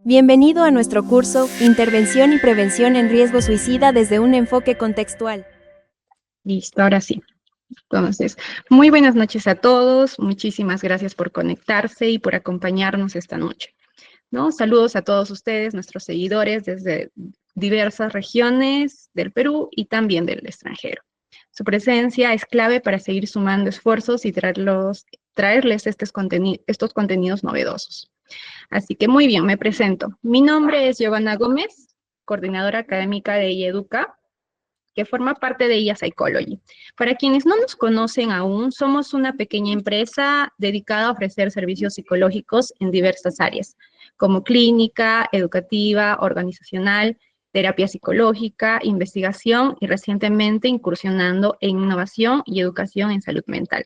Bienvenido a nuestro curso, Intervención y Prevención en Riesgo Suicida desde un enfoque contextual. Listo, ahora sí. Entonces, muy buenas noches a todos. Muchísimas gracias por conectarse y por acompañarnos esta noche, ¿no? Saludos a todos ustedes, nuestros seguidores desde diversas regiones del Perú y también del extranjero. Su presencia es clave para seguir sumando esfuerzos y traerles estos contenidos novedosos. Así que muy bien, me presento. Mi nombre es Giovanna Gómez, coordinadora académica de IEDUCA, que forma parte de IA Psychology. Para quienes no nos conocen aún, somos una pequeña empresa dedicada a ofrecer servicios psicológicos en diversas áreas, como clínica, educativa, organizacional, terapia psicológica, investigación y recientemente incursionando en innovación y educación en salud mental.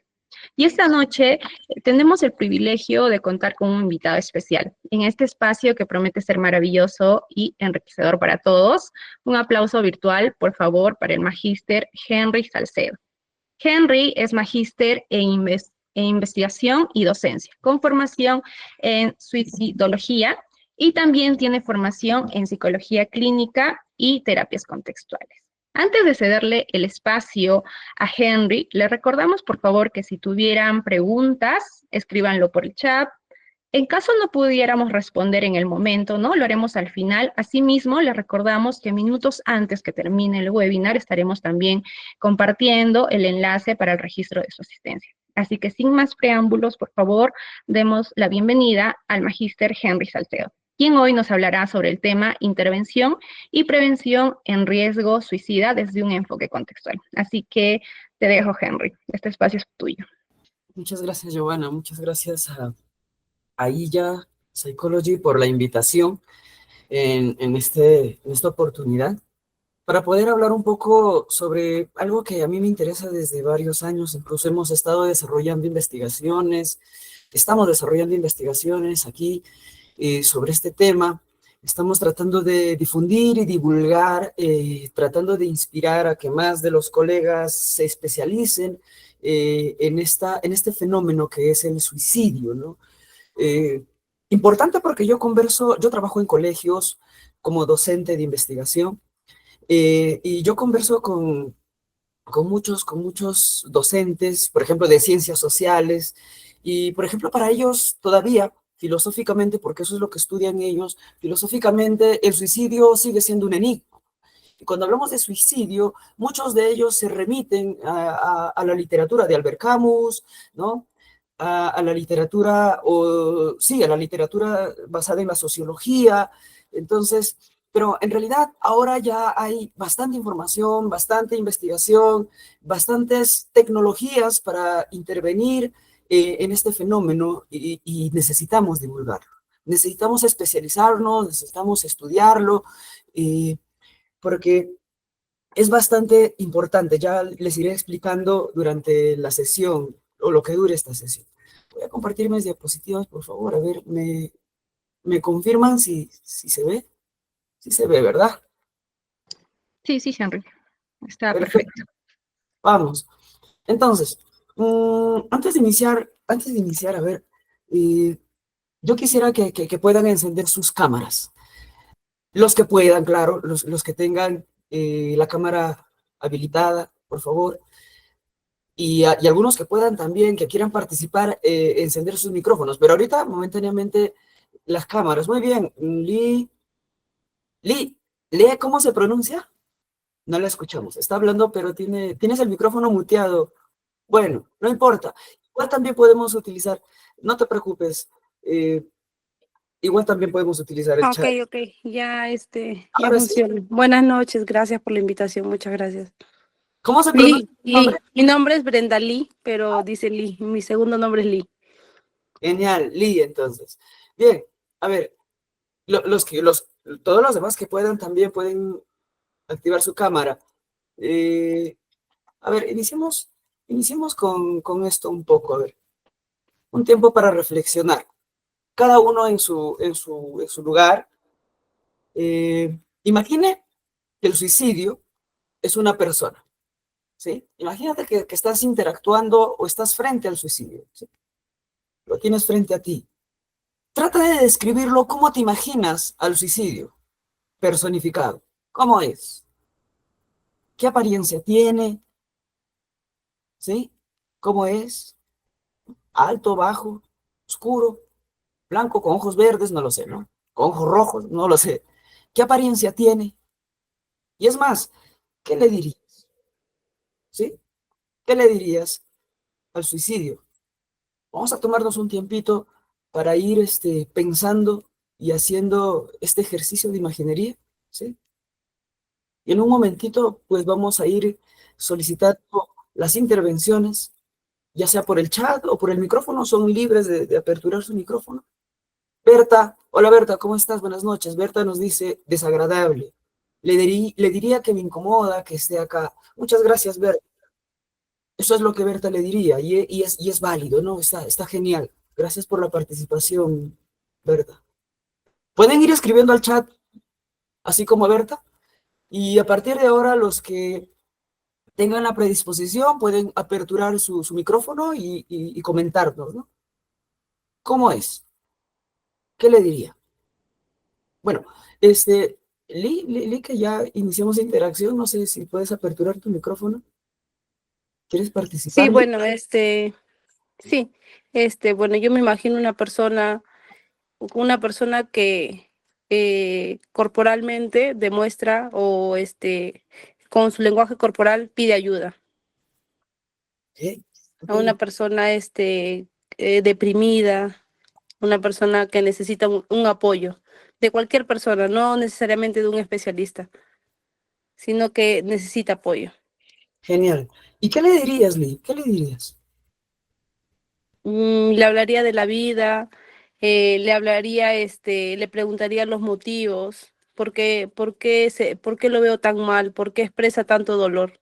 Y esta noche tenemos el privilegio de contar con un invitado especial en este espacio que promete ser maravilloso y enriquecedor para todos. Un aplauso virtual, por favor, para el magíster Henry Salcedo. Henry es magíster en investigación y docencia, con formación en suicidología y también tiene formación en psicología clínica y terapias contextuales. Antes de cederle el espacio a Henry, le recordamos por favor que si tuvieran preguntas, escríbanlo por el chat. En caso no pudiéramos responder en el momento, ¿no? Lo haremos al final. Asimismo, les recordamos que minutos antes que termine el webinar estaremos también compartiendo el enlace para el registro de su asistencia. Así que sin más preámbulos, por favor, demos la bienvenida al magíster Henry Salcedo, quien hoy nos hablará sobre el tema intervención y prevención en riesgo suicida desde un enfoque contextual. Así que te dejo, Henry. Este espacio es tuyo. Muchas gracias, Giovanna. Muchas gracias a IA Psychology por la invitación en esta oportunidad para poder hablar un poco sobre algo que a mí me interesa desde varios años. Incluso estamos desarrollando investigaciones aquí sobre este tema. Estamos tratando de difundir y divulgar, tratando de inspirar a que más de los colegas se especialicen en este fenómeno que es el suicidio, ¿no? Eh, Importante porque yo trabajo en colegios como docente de investigación, y yo converso con muchos docentes, por ejemplo, de ciencias sociales, y por ejemplo, para ellos todavía, filosóficamente, porque eso es lo que estudian ellos, filosóficamente el suicidio sigue siendo un enigma. Y cuando hablamos de suicidio, muchos de ellos se remiten a la literatura de Albert Camus, ¿no? A la literatura, a la literatura basada en la sociología. Entonces, pero en realidad ahora ya hay bastante información, bastante investigación, bastantes tecnologías para intervenir en este fenómeno, y necesitamos divulgarlo. Necesitamos especializarnos, necesitamos estudiarlo, eh, porque es bastante importante. Ya les iré explicando durante la sesión o lo que dure esta sesión. Voy a compartir mis diapositivas, por favor. A ver, me confirman si se ve. Sí se ve, ¿verdad? Sí, sí, Henry. Está Perfecto. perfecto. Vamos. Entonces, antes de iniciar, a ver, yo quisiera que puedan encender sus cámaras. Los que puedan, claro, los que tengan la cámara habilitada, por favor. Y algunos que puedan también, que quieran participar, encender sus micrófonos. Pero ahorita, momentáneamente, las cámaras. Muy bien. Lee, ¿cómo se pronuncia? No la escuchamos. Está hablando, pero tienes el micrófono muteado. Bueno, no importa. Igual también podemos utilizar, no te preocupes, igual también podemos utilizar el Ok, chat. ok, ya Ahora sí, funciona. Buenas noches, gracias por la invitación, muchas gracias. ¿cómo se pronuncia Lee, tu nombre? Lee, mi nombre es Brenda Lee, pero dice Lee, mi segundo nombre es Lee. Genial, Lee, entonces. Bien, a ver, todos los demás que puedan también pueden activar su cámara. Eh, a ver, iniciemos con esto un poco, a ver, un tiempo para reflexionar. Cada uno en su lugar. Imagine que el suicidio es una persona, ¿sí? Imagínate que estás interactuando o estás frente al suicidio, ¿sí? Lo tienes frente a ti. trata de describirlo. ¿Cómo te imaginas al suicidio personificado? ¿Cómo es? ¿Qué apariencia tiene? ¿Sí? ¿Cómo es? ¿Alto, bajo, oscuro, blanco, con ojos verdes? No lo sé, ¿no? ¿Con ojos rojos? No lo sé. ¿Qué apariencia tiene? Y es más, ¿qué le dirías? ¿Sí? ¿Qué le dirías al suicidio? Vamos a tomarnos un tiempito para ir pensando y haciendo este ejercicio de imaginería, ¿sí? Y en un momentito, pues vamos a ir solicitando las intervenciones, ya sea por el chat o por el micrófono, son libres de aperturar su micrófono. Berta, hola Berta, ¿cómo estás? Buenas noches. Berta nos dice desagradable. Le diría que me incomoda que esté acá. Muchas gracias, Berta. Eso es lo que Berta le diría y es válido, ¿no? Está genial. Gracias por la participación, Berta. Pueden ir escribiendo al chat, así como Berta, y a partir de ahora los que tengan la predisposición pueden aperturar su micrófono y comentarnos, ¿no? ¿Cómo es? ¿Qué le diría? Bueno, que ya iniciamos interacción, no sé si puedes aperturar tu micrófono. ¿Quieres Sí, participar, Lee? bueno, sí, bueno, yo me imagino una persona que corporalmente demuestra o con su lenguaje corporal pide ayuda. ¿Qué? Ok, A una persona deprimida, una persona que necesita un apoyo de cualquier persona, no necesariamente de un especialista, sino que necesita apoyo. genial. ¿Y qué le dirías, Lee? ¿Qué le dirías? Le hablaría de la vida, le hablaría, le preguntaría los motivos, por qué lo veo tan mal, por qué expresa tanto dolor.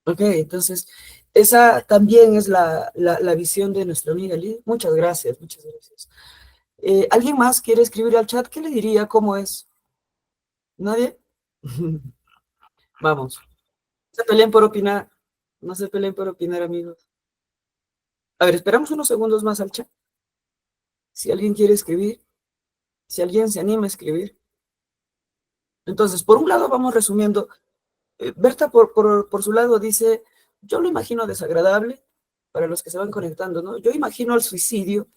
Ok, entonces, esa también es la visión de nuestra amiga Lee. Muchas gracias, muchas gracias. ¿Alguien más quiere escribir al chat? ¿Qué le diría? ¿Cómo es? ¿Nadie? Vamos. No se peleen por opinar. No se peleen por opinar, amigos. A ver, esperamos unos segundos más al chat. Si alguien quiere escribir, si alguien se anima a escribir. Entonces, por un lado, vamos resumiendo. Berta, por su lado, dice, yo lo imagino desagradable para los que se van conectando, ¿no? Yo imagino el suicidio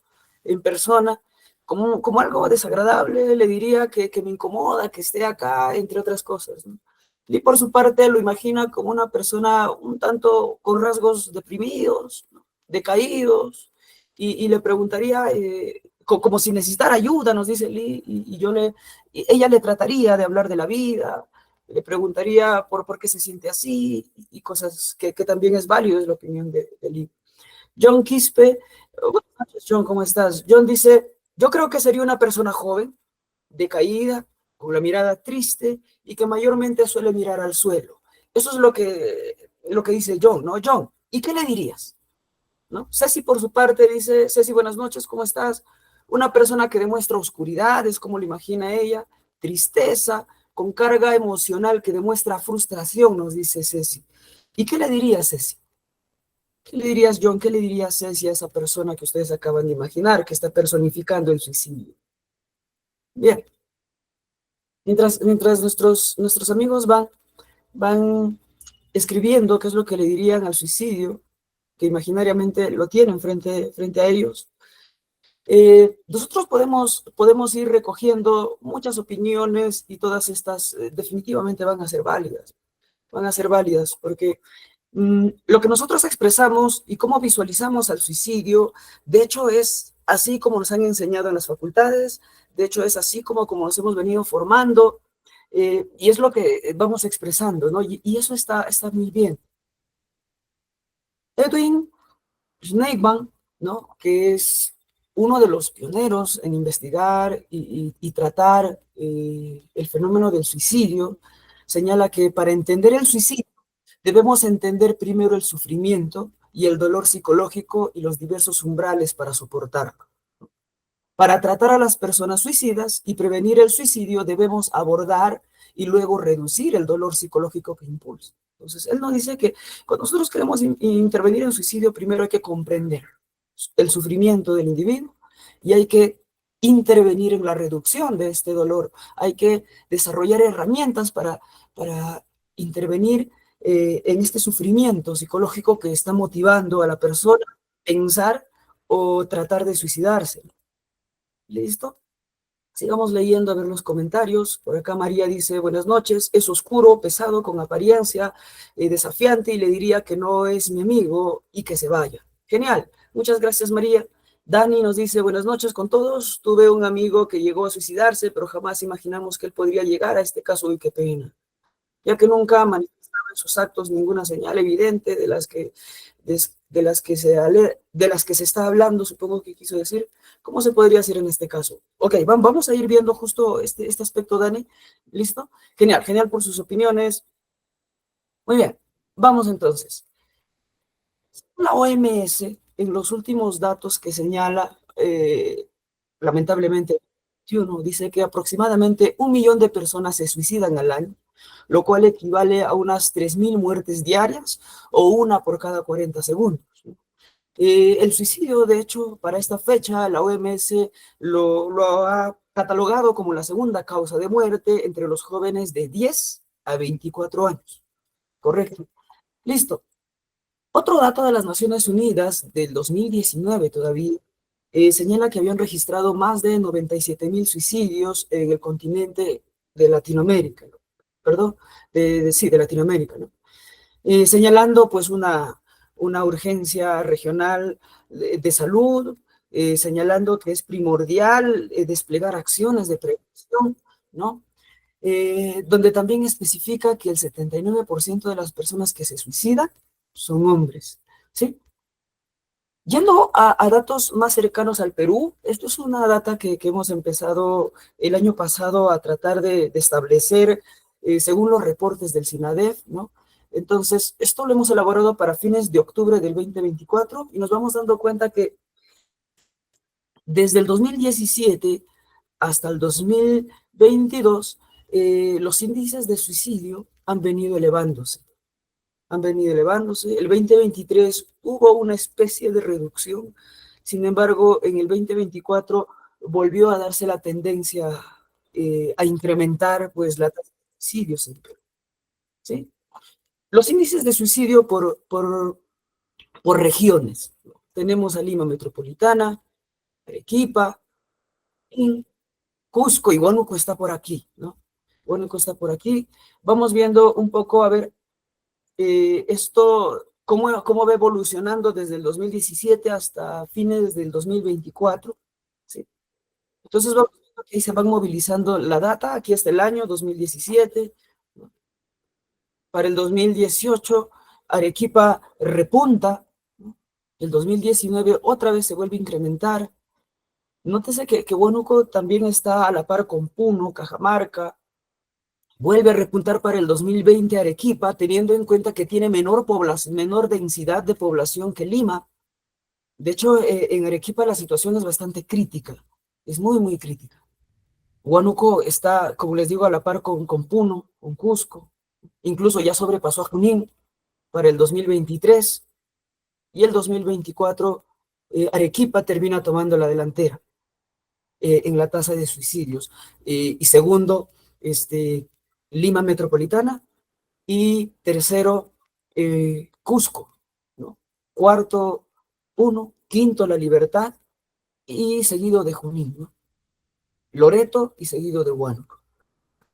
en persona como algo desagradable, le diría que me incomoda, que esté acá, entre otras cosas, ¿no? Y por su parte lo imagina como una persona un tanto con rasgos deprimidos, ¿no? Decaídos, y le preguntaría, como si necesitara ayuda, nos dice Lee, ella le trataría de hablar de la vida, le preguntaría por qué se siente así, y cosas que también es válido, es la opinión de Lee. John Quispe, buenas noches, John, ¿cómo estás? John dice, yo creo que sería una persona joven, decaída, con la mirada triste y que mayormente suele mirar al suelo. Eso es lo que dice John, ¿no? John, ¿y qué le dirías? ¿No? Ceci, por su parte, dice, Ceci, buenas noches, ¿cómo estás? Una persona que demuestra oscuridad, es como lo imagina ella, tristeza, con carga emocional que demuestra frustración, nos dice Ceci. ¿Y qué le dirías, Ceci? ¿Qué le dirías, John? ¿Qué le dirías, Ceci, a esa persona que ustedes acaban de imaginar, que está personificando el suicidio? Bien, mientras nuestros amigos van escribiendo qué es lo que le dirían al suicidio, que imaginariamente lo tienen frente a ellos, nosotros podemos ir recogiendo muchas opiniones y todas estas definitivamente van a ser válidas, porque lo que nosotros expresamos y cómo visualizamos al suicidio, de hecho es así como nos han enseñado en las facultades, de hecho es así como nos hemos venido formando, y es lo que vamos expresando, ¿no? Y eso está muy bien. Edwin Schneidman, ¿no? Que es uno de los pioneros en investigar y tratar el fenómeno del suicidio, señala que para entender el suicidio debemos entender primero el sufrimiento y el dolor psicológico y los diversos umbrales para soportarlo. Para tratar a las personas suicidas y prevenir el suicidio debemos abordar y luego reducir el dolor psicológico que impulsa. Entonces, él nos dice que cuando nosotros queremos intervenir en suicidio, primero hay que comprender el sufrimiento del individuo y hay que intervenir en la reducción de este dolor, hay que desarrollar herramientas para intervenir en este sufrimiento psicológico que está motivando a la persona a pensar o tratar de suicidarse. ¿Listo? Sigamos leyendo a ver los comentarios. Por acá María dice, buenas noches, es oscuro, pesado, con apariencia desafiante y le diría que no es mi amigo y que se vaya. Genial, muchas gracias María. Dani nos dice, buenas noches con todos. Tuve un amigo que llegó a suicidarse, pero jamás imaginamos que él podría llegar a este caso y qué pena. Ya que nunca manifestaba en sus actos ninguna señal evidente de las que se está hablando, supongo que quiso decir. ¿Cómo se podría hacer en este caso? Ok, vamos a ir viendo justo este aspecto, Dani. ¿Listo? Genial, genial por sus opiniones. Muy bien, vamos entonces. La OMS, en los últimos datos que señala, lamentablemente, dice que aproximadamente 1 millón de personas se suicidan al año, lo cual equivale a unas 3.000 muertes diarias o una por cada 40 segundos. El suicidio, de hecho, para esta fecha, la OMS lo ha catalogado como la segunda causa de muerte entre los jóvenes de 10 a 24 años. Correcto. Listo. Otro dato de las Naciones Unidas del 2019 todavía señala que habían registrado más de 97.000 suicidios en el continente de Latinoamérica, ¿no? Perdón, sí, de Latinoamérica, ¿no? Señalando pues una urgencia regional de salud, señalando que es primordial desplegar acciones de prevención, ¿no? Donde también especifica que el 79% de las personas que se suicidan son hombres, ¿sí? Yendo a datos más cercanos al Perú, esto es una data que hemos empezado el año pasado a tratar de establecer según los reportes del SINADEF, ¿no? Entonces, esto lo hemos elaborado para fines de octubre del 2024 y nos vamos dando cuenta que desde el 2017 hasta el 2022, los índices de suicidio han venido elevándose. El 2023 hubo una especie de reducción, sin embargo, en el 2024 volvió a darse la tendencia a incrementar pues, la tasa de suicidios en Perú, ¿sí? Los índices de suicidio por regiones. Tenemos a Lima Metropolitana, Arequipa, y Cusco, y Huánuco está por aquí, ¿no? Huánuco está por aquí. Vamos viendo un poco, a ver, esto, cómo va evolucionando desde el 2017 hasta fines del 2024, ¿sí? Entonces, vamos viendo que ahí se van movilizando la data, aquí está el año 2017, ¿no? Para el 2018, Arequipa repunta, ¿no? El 2019 otra vez se vuelve a incrementar. Nótese que Huánuco también está a la par con Puno, Cajamarca. Vuelve a repuntar para el 2020 Arequipa, teniendo en cuenta que tiene menor densidad de población que Lima. De hecho, en Arequipa la situación es bastante crítica, es muy, muy crítica. Huánuco está, como les digo, a la par con Puno, con Cusco. Incluso ya sobrepasó a Junín para el 2023. Y el 2024, Arequipa termina tomando la delantera en la tasa de suicidios. Y segundo, Lima Metropolitana, y tercero, Cusco, ¿no? Cuarto, Puno, quinto, La Libertad, y seguido de Junín, ¿no? Loreto y seguido de Huánuco.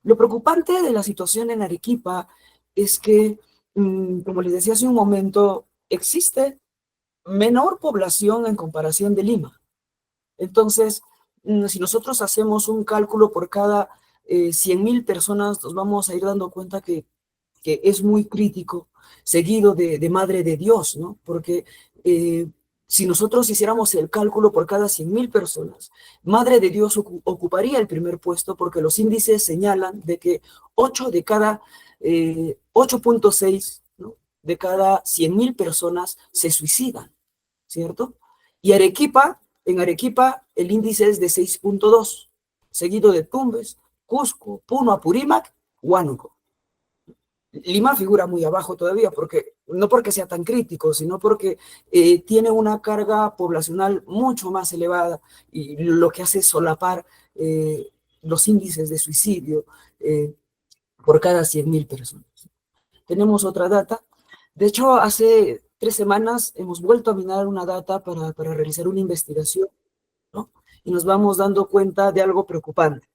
Lo preocupante de la situación en Arequipa es que, como les decía hace un momento, existe menor población en comparación de Lima. Entonces, si nosotros hacemos un cálculo por cada 100.000 personas, nos vamos a ir dando cuenta que es muy crítico, seguido de Madre de Dios, ¿no? Porque si nosotros hiciéramos el cálculo por cada 100.000 personas, Madre de Dios ocuparía el primer puesto porque los índices señalan de que 8 de cada 8.6, ¿no? De cada 100.000 personas se suicidan, ¿cierto? Y en Arequipa el índice es de 6.2, seguido de Tumbes, Cusco, Puno, Apurímac, Huánuco. Lima figura muy abajo todavía porque no porque sea tan crítico, sino porque tiene una carga poblacional mucho más elevada y lo que hace es solapar los índices de suicidio por cada 100.000 personas. Tenemos otra data. De hecho, hace 3 semanas hemos vuelto a minar una data para realizar una investigación, ¿no? Y nos vamos dando cuenta de algo preocupante.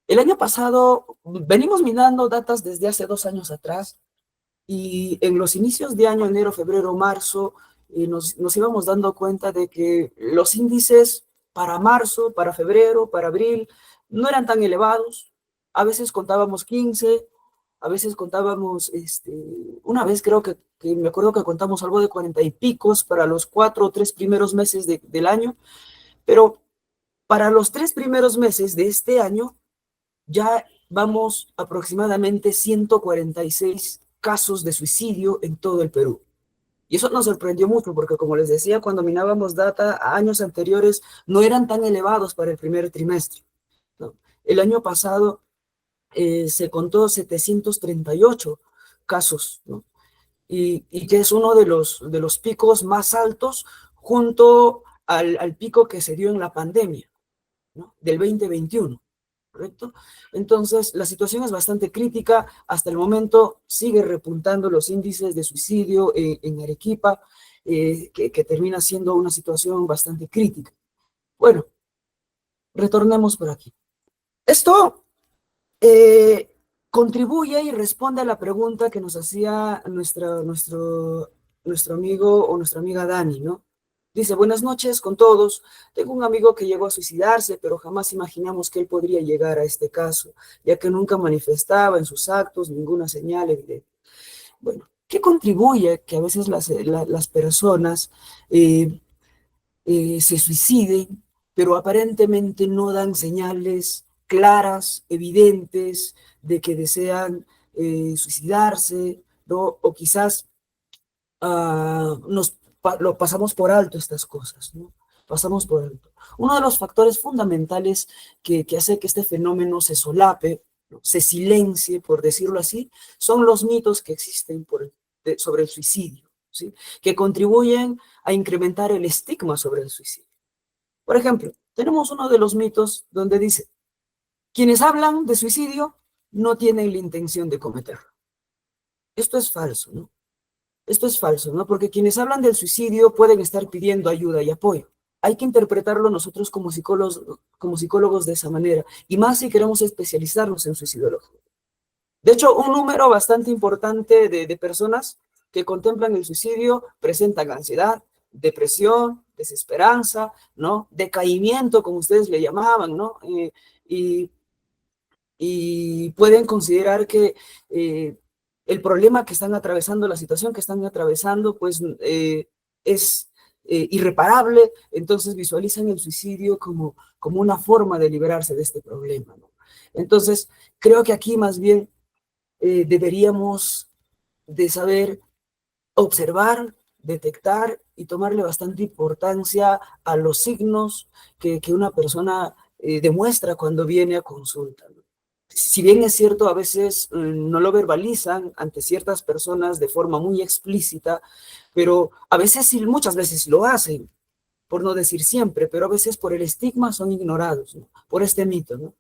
El año pasado, venimos minando datas desde hace 2 años atrás, y en los inicios de año, enero, febrero, marzo, nos íbamos dando cuenta de que los índices para marzo, para febrero, para abril, no eran tan elevados. A veces contábamos 15, a veces contábamos, una vez creo que me acuerdo que contamos algo de 40 y picos para los 4 o 3 primeros meses del año, pero para los 3 primeros meses de este año ya vamos aproximadamente 146 casos de suicidio en todo el Perú. Y eso nos sorprendió mucho porque, como les decía, cuando minábamos data a años anteriores, no eran tan elevados para el primer trimestre, ¿no? El año pasado se contó 738 casos, ¿no? Y que es uno de los picos más altos junto al pico que se dio en la pandemia, ¿no? Del 2021. ¿Correcto? Entonces, la situación es bastante crítica. Hasta el momento sigue repuntando los índices de suicidio en Arequipa, que termina siendo una situación bastante crítica. Bueno, retornemos por aquí. Esto contribuye y responde a la pregunta que nos hacía nuestro amigo o nuestra amiga Dani, ¿no? Dice, buenas noches con todos. Tengo un amigo que llegó a suicidarse, pero jamás imaginamos que él podría llegar a este caso, ya que nunca manifestaba en sus actos ninguna señal evidente. Bueno, ¿qué contribuye que a veces las personas se suiciden, pero aparentemente no dan señales claras, evidentes, de que desean suicidarse, ¿no? O quizás lo pasamos por alto estas cosas, ¿no? Pasamos por alto. Uno de los factores fundamentales que hace que este fenómeno se solape, ¿no? Se silencie, por decirlo así, son los mitos que existen sobre el suicidio, ¿sí? Que contribuyen a incrementar el estigma sobre el suicidio. Por ejemplo, tenemos uno de los mitos donde dice, quienes hablan de suicidio no tienen la intención de cometerlo. Esto es falso, ¿no? Esto es falso, ¿no? Porque quienes hablan del suicidio pueden estar pidiendo ayuda y apoyo. Hay que interpretarlo nosotros como psicólogos de esa manera, y más si queremos especializarnos en suicidología. De hecho, un número bastante importante de personas que contemplan el suicidio presentan ansiedad, depresión, desesperanza, ¿no? Decaimiento, como ustedes le llamaban, ¿no? Y y pueden considerar que el problema que están atravesando, la situación que están atravesando, pues es irreparable, entonces visualizan el suicidio como una forma de liberarse de este problema, ¿no? Entonces, creo que aquí más bien deberíamos de saber observar, detectar y tomarle bastante importancia a los signos que una persona demuestra cuando viene a consulta, ¿no? Si bien es cierto, a veces no lo verbalizan ante ciertas personas de forma muy explícita, pero a veces sí, muchas veces lo hacen, por no decir siempre, pero a veces por el estigma son ignorados, ¿no? Por este mito, ¿no?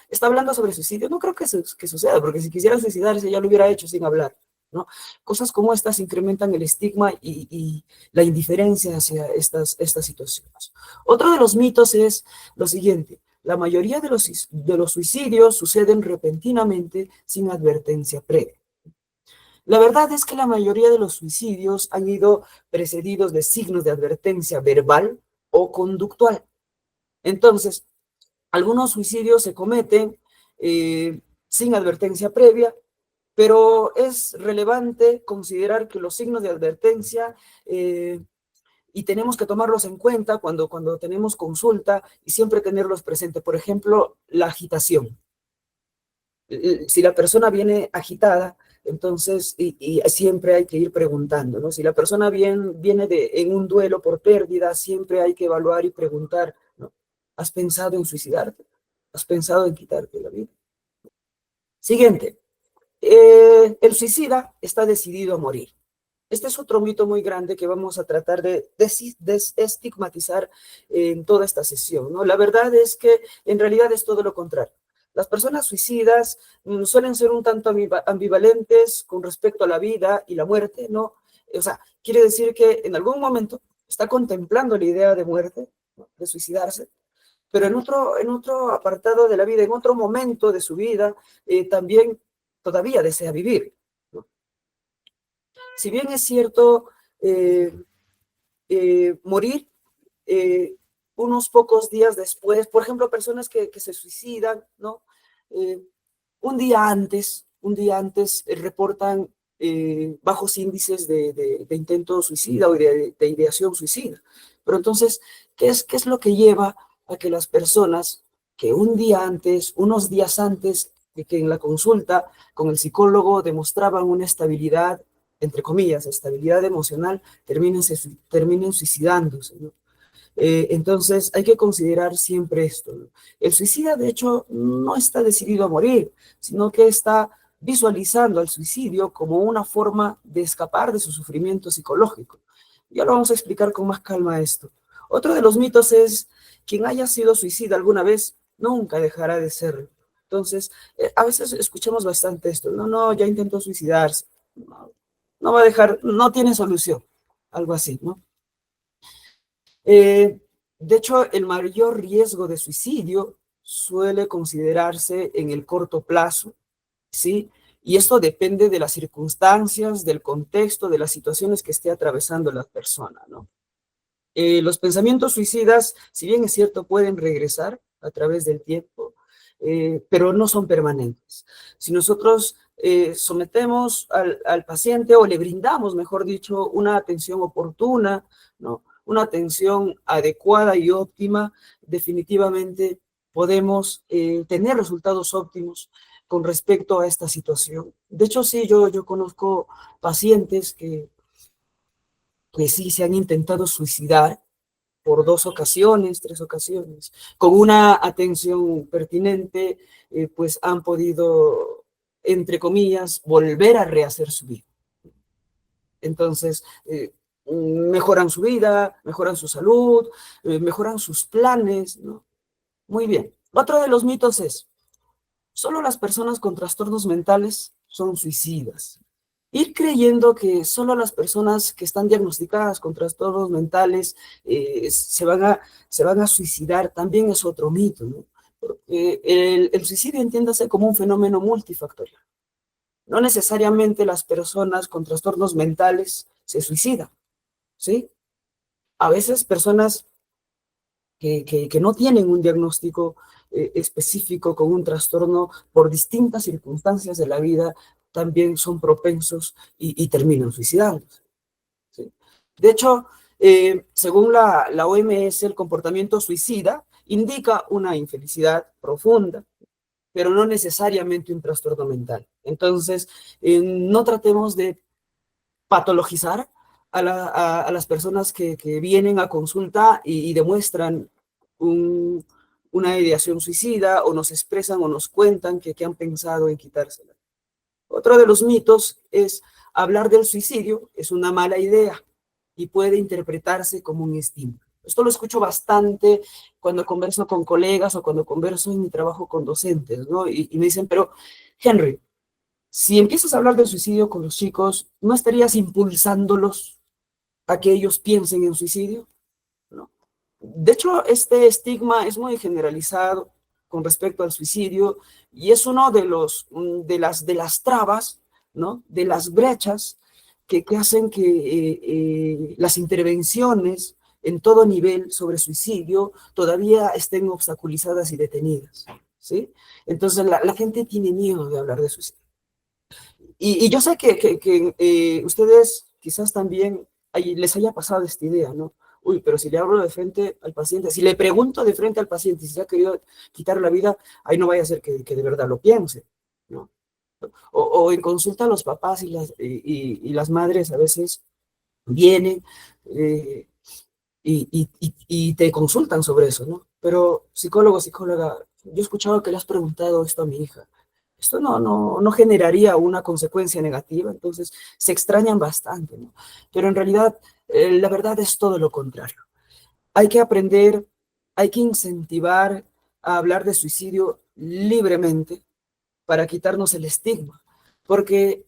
Está hablando sobre suicidio. No creo que suceda, porque si quisiera suicidarse ya lo hubiera hecho sin hablar, ¿no? Cosas como estas incrementan el estigma y la indiferencia hacia estas situaciones. Otro de los mitos es lo siguiente. La mayoría de los suicidios suceden repentinamente sin advertencia previa. La verdad es que la mayoría de los suicidios han ido precedidos de signos de advertencia verbal o conductual. Entonces, algunos suicidios se cometen sin advertencia previa, pero es relevante considerar que los signos de advertencia, y tenemos que tomarlos en cuenta cuando tenemos consulta y siempre tenerlos presentes. Por ejemplo, la agitación. Si la persona viene agitada, entonces, y siempre hay que ir preguntando, ¿no? Si la persona viene en un duelo por pérdida, siempre hay que evaluar y preguntar, ¿no? ¿Has pensado en suicidarte? ¿Has pensado en quitarte la vida? Siguiente. El suicida está decidido a morir. Este es otro mito muy grande que vamos a tratar de desestigmatizar en toda esta sesión, ¿no? La verdad es que en realidad es todo lo contrario. Las personas suicidas suelen ser un tanto ambivalentes con respecto a la vida y la muerte, ¿no? O sea, quiere decir que en algún momento está contemplando la idea de muerte, ¿no? De suicidarse, pero en otro apartado de la vida, en otro momento de su vida, también todavía desea vivir, ¿no? Si bien es cierto, eh, morir eh, unos pocos días después, por ejemplo, personas que se suicidan, ¿no? Eh, un día antes reportan bajos índices de intento suicida o de ideación suicida. Pero entonces, ¿qué es lo que lleva a que las personas que un día antes, unos días antes de que en la consulta con el psicólogo demostraban una estabilidad, entre comillas, estabilidad emocional, terminen suicidándose, ¿no? Entonces, hay que considerar siempre esto, ¿no? El suicida, de hecho, no está decidido a morir, sino que está visualizando al suicidio como una forma de escapar de su sufrimiento psicológico. Ya lo vamos a explicar con más calma esto. Otro de los mitos es, quien haya sido suicida alguna vez, nunca dejará de serlo. Entonces, a veces escuchamos bastante esto, no, no, ya intentó suicidarse, no, no va a dejar, no tiene solución, algo así, ¿no? Eh, de hecho, el mayor riesgo de suicidio suele considerarse en el corto plazo, ¿sí? Y esto depende de las circunstancias, del contexto, de las situaciones que esté atravesando la persona, ¿no? Los pensamientos suicidas, si bien es cierto, pueden regresar a través del tiempo, pero no son permanentes. Si nosotros sometemos al paciente o le brindamos, mejor dicho, una atención oportuna, ¿no? Una atención adecuada y óptima, definitivamente podemos tener resultados óptimos con respecto a esta situación. De hecho, sí, yo conozco pacientes que sí se han intentado suicidar por 2 ocasiones, 3 ocasiones. Con una atención pertinente, pues han podido, entre comillas, volver a rehacer su vida. Entonces, mejoran su vida, mejoran su salud, mejoran sus planes, ¿no? Muy bien. Otro de los mitos es, solo las personas con trastornos mentales son suicidas. Ir creyendo que solo las personas que están diagnosticadas con trastornos mentales se van a suicidar también es otro mito, ¿no? Porque el suicidio entiéndase como un fenómeno multifactorial. No necesariamente las personas con trastornos mentales se suicidan, ¿sí? A veces personas que no tienen un diagnóstico específico con un trastorno por distintas circunstancias de la vida también son propensos y terminan suicidándose, ¿sí? De hecho, según la OMS, el comportamiento suicida indica una infelicidad profunda, pero no necesariamente un trastorno mental. Entonces, no tratemos de patologizar a las personas que vienen a consulta y demuestran un, una ideación suicida o nos expresan o nos cuentan que han pensado en quitársela. Otro de los mitos es hablar del suicidio es una mala idea y puede interpretarse como un estímulo. Esto lo escucho bastante cuando converso con colegas o cuando converso en mi trabajo con docentes, ¿no? Y me dicen, pero Henry, si empiezas a hablar del suicidio con los chicos, ¿no estarías impulsándolos a que ellos piensen en suicidio? ¿No? De hecho, este estigma es muy generalizado con respecto al suicidio y es uno de las trabas, ¿no? De las brechas que hacen que las intervenciones en todo nivel sobre suicidio todavía estén obstaculizadas y detenidas, ¿sí? Entonces, la gente tiene miedo de hablar de suicidio. Y yo sé que ustedes quizás también les haya pasado esta idea, ¿no? Uy, pero si le hablo de frente al paciente, si le pregunto de frente al paciente si se ha querido quitar la vida, ahí no vaya a ser que de verdad lo piense, ¿no? O en consulta a los papás y las madres a veces vienen eh, y te consultan sobre eso, ¿no? Pero psicólogo, psicóloga, yo he escuchado que le has preguntado esto a mi hija. Esto no generaría una consecuencia negativa, entonces se extrañan bastante, ¿no? Pero en realidad, la verdad es todo lo contrario. Hay que aprender, hay que incentivar a hablar de suicidio libremente para quitarnos el estigma, porque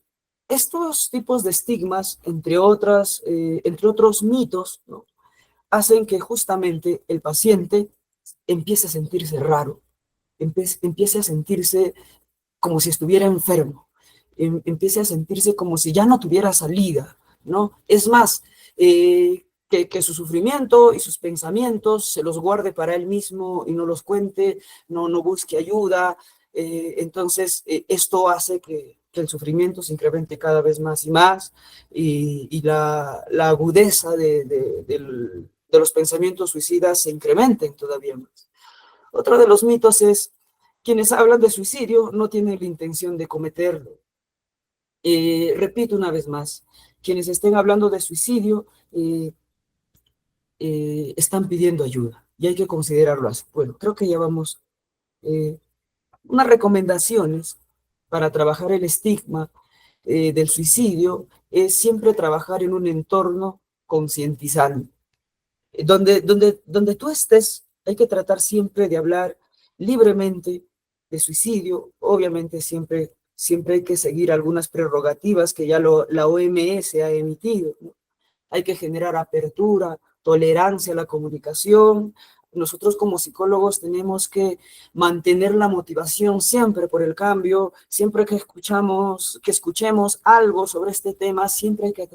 estos tipos de estigmas, entre otros mitos, ¿no? Hacen que justamente el paciente empiece a sentirse raro, empiece a sentirse como si estuviera enfermo, empiece a sentirse como si ya no tuviera salida, ¿no? Es más, que su sufrimiento y sus pensamientos se los guarde para él mismo y no los cuente, no busque ayuda. Entonces, esto hace que el sufrimiento se incremente cada vez más y más y la agudeza de los pensamientos suicidas se incrementen todavía más. Otro de los mitos es quienes hablan de suicidio no tienen la intención de cometerlo. Repito una vez más, quienes estén hablando de suicidio están pidiendo ayuda y hay que considerarlo así. Bueno, creo que ya vamos unas recomendaciones para trabajar el estigma del suicidio es siempre trabajar en un entorno concientizante. Donde tú estés, hay que tratar siempre de hablar libremente de suicidio. Obviamente siempre hay que seguir algunas prerrogativas que ya la OMS ha emitido, ¿no? Hay que generar apertura, tolerancia a la comunicación. Nosotros como psicólogos tenemos que mantener la motivación siempre por el cambio, siempre que escuchemos algo sobre este tema, siempre hay que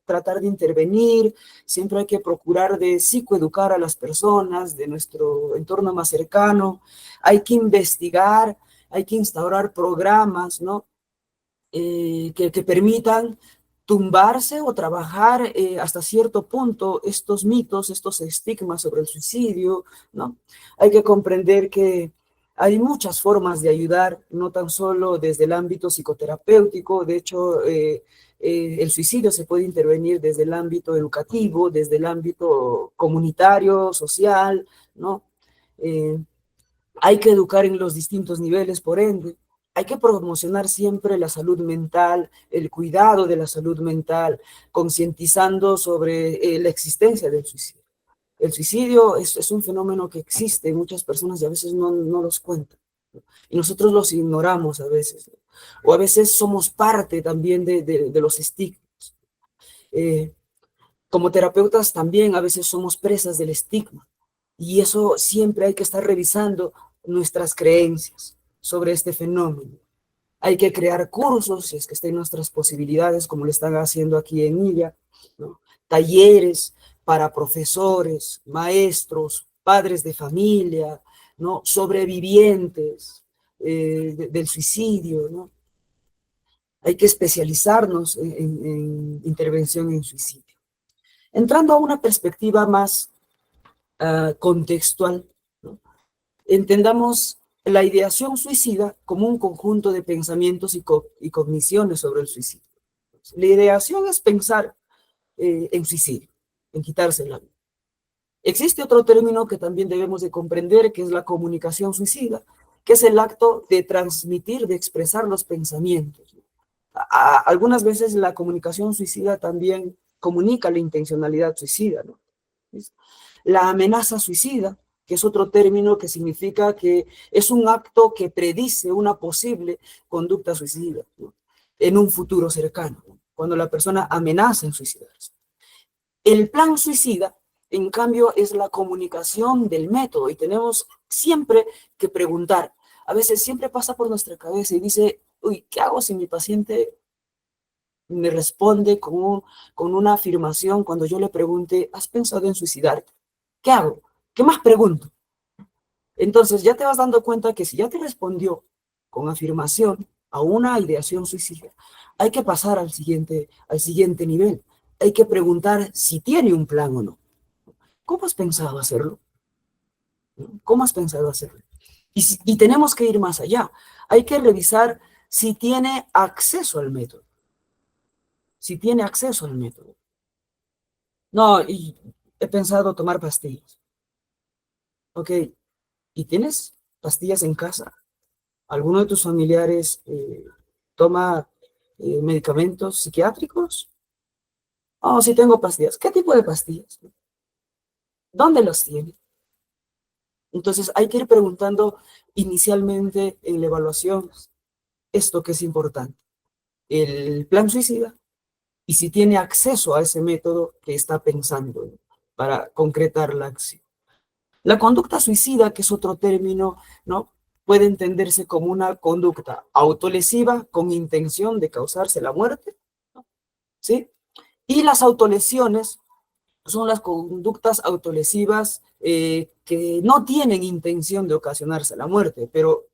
tratar de intervenir, siempre hay que procurar de psicoeducar a las personas de nuestro entorno más cercano, hay que investigar, hay que instaurar programas, ¿no? Que permitan tumbarse o trabajar hasta cierto punto estos mitos, estos estigmas sobre el suicidio, ¿no? Hay que comprender que hay muchas formas de ayudar, no tan solo desde el ámbito psicoterapéutico, de hecho, el suicidio se puede intervenir desde el ámbito educativo, desde el ámbito comunitario, social, ¿no? Eh, Hay que educar en los distintos niveles, por ende. Hay que promocionar siempre la salud mental, el cuidado de la salud mental, concientizando sobre la existencia del suicidio. El suicidio es un fenómeno que existe, muchas personas y a veces no los cuentan, ¿no? Y nosotros los ignoramos a veces, ¿no? O a veces somos parte también de los estigmas. Eh, Como terapeutas también a veces somos presas del estigma y eso siempre hay que estar revisando nuestras creencias sobre este fenómeno. Hay que crear cursos, si es que estén nuestras posibilidades, como lo están haciendo aquí en ILIA, ¿no? Talleres para profesores, maestros, padres de familia, ¿no? Sobrevivientes del suicidio, ¿no? Hay que especializarnos en intervención en suicidio. Entrando a una perspectiva más contextual, ¿no? Entendamos la ideación suicida como un conjunto de pensamientos y cogniciones sobre el suicidio. La ideación es pensar en suicidio, en quitarse la vida. Existe otro término que también debemos de comprender, que es la comunicación suicida, que es el acto de transmitir, de expresar los pensamientos. Algunas veces la comunicación suicida también comunica la intencionalidad suicida, ¿no? La amenaza suicida, que es otro término que significa que es un acto que predice una posible conducta suicida, ¿no? En un futuro cercano, ¿no? Cuando la persona amenaza en suicidarse. El plan suicida, en cambio, es la comunicación del método y tenemos siempre que preguntar. A veces siempre pasa por nuestra cabeza y dice, uy, ¿qué hago si mi paciente me responde con una afirmación cuando yo le pregunte, ¿has pensado en suicidarte? ¿Qué hago? ¿Qué más pregunto? Entonces ya te vas dando cuenta que si ya te respondió con afirmación a una ideación suicida, hay que pasar al siguiente nivel. Hay que preguntar si tiene un plan o no. ¿Cómo has pensado hacerlo? ¿Cómo has pensado hacerlo? Y tenemos que ir más allá. Hay que revisar si tiene acceso al método. Si tiene acceso al método. No, y he pensado tomar pastillas. Ok, ¿y tienes pastillas en casa? ¿Alguno de tus familiares toma medicamentos psiquiátricos? Oh, sí tengo pastillas. ¿Qué tipo de pastillas? ¿Dónde los tiene? Entonces hay que ir preguntando inicialmente en la evaluación esto que es importante. El plan suicida y si tiene acceso a ese método que está pensando, ¿no?, para concretar la acción. La conducta suicida, que es otro término, ¿no?, puede entenderse como una conducta autolesiva con intención de causarse la muerte, ¿no?, ¿sí? Y las autolesiones son las conductas autolesivas que no tienen intención de ocasionarse la muerte, pero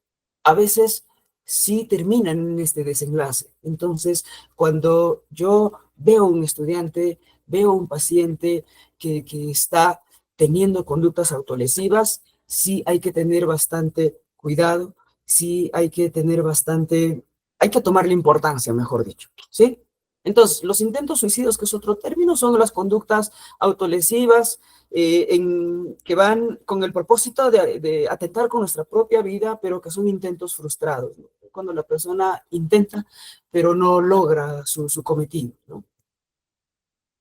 a veces sí terminan en este desenlace. Entonces, cuando yo veo un estudiante, veo un paciente que está teniendo conductas autolesivas, sí hay que tener bastante cuidado, sí hay que tener bastante, hay que tomarle importancia, mejor dicho, ¿sí? Entonces, los intentos suicidas, que es otro término, son las conductas autolesivas que van con el propósito de atentar con nuestra propia vida, pero que son intentos frustrados, ¿no? Cuando la persona intenta, pero no logra su cometido, ¿no?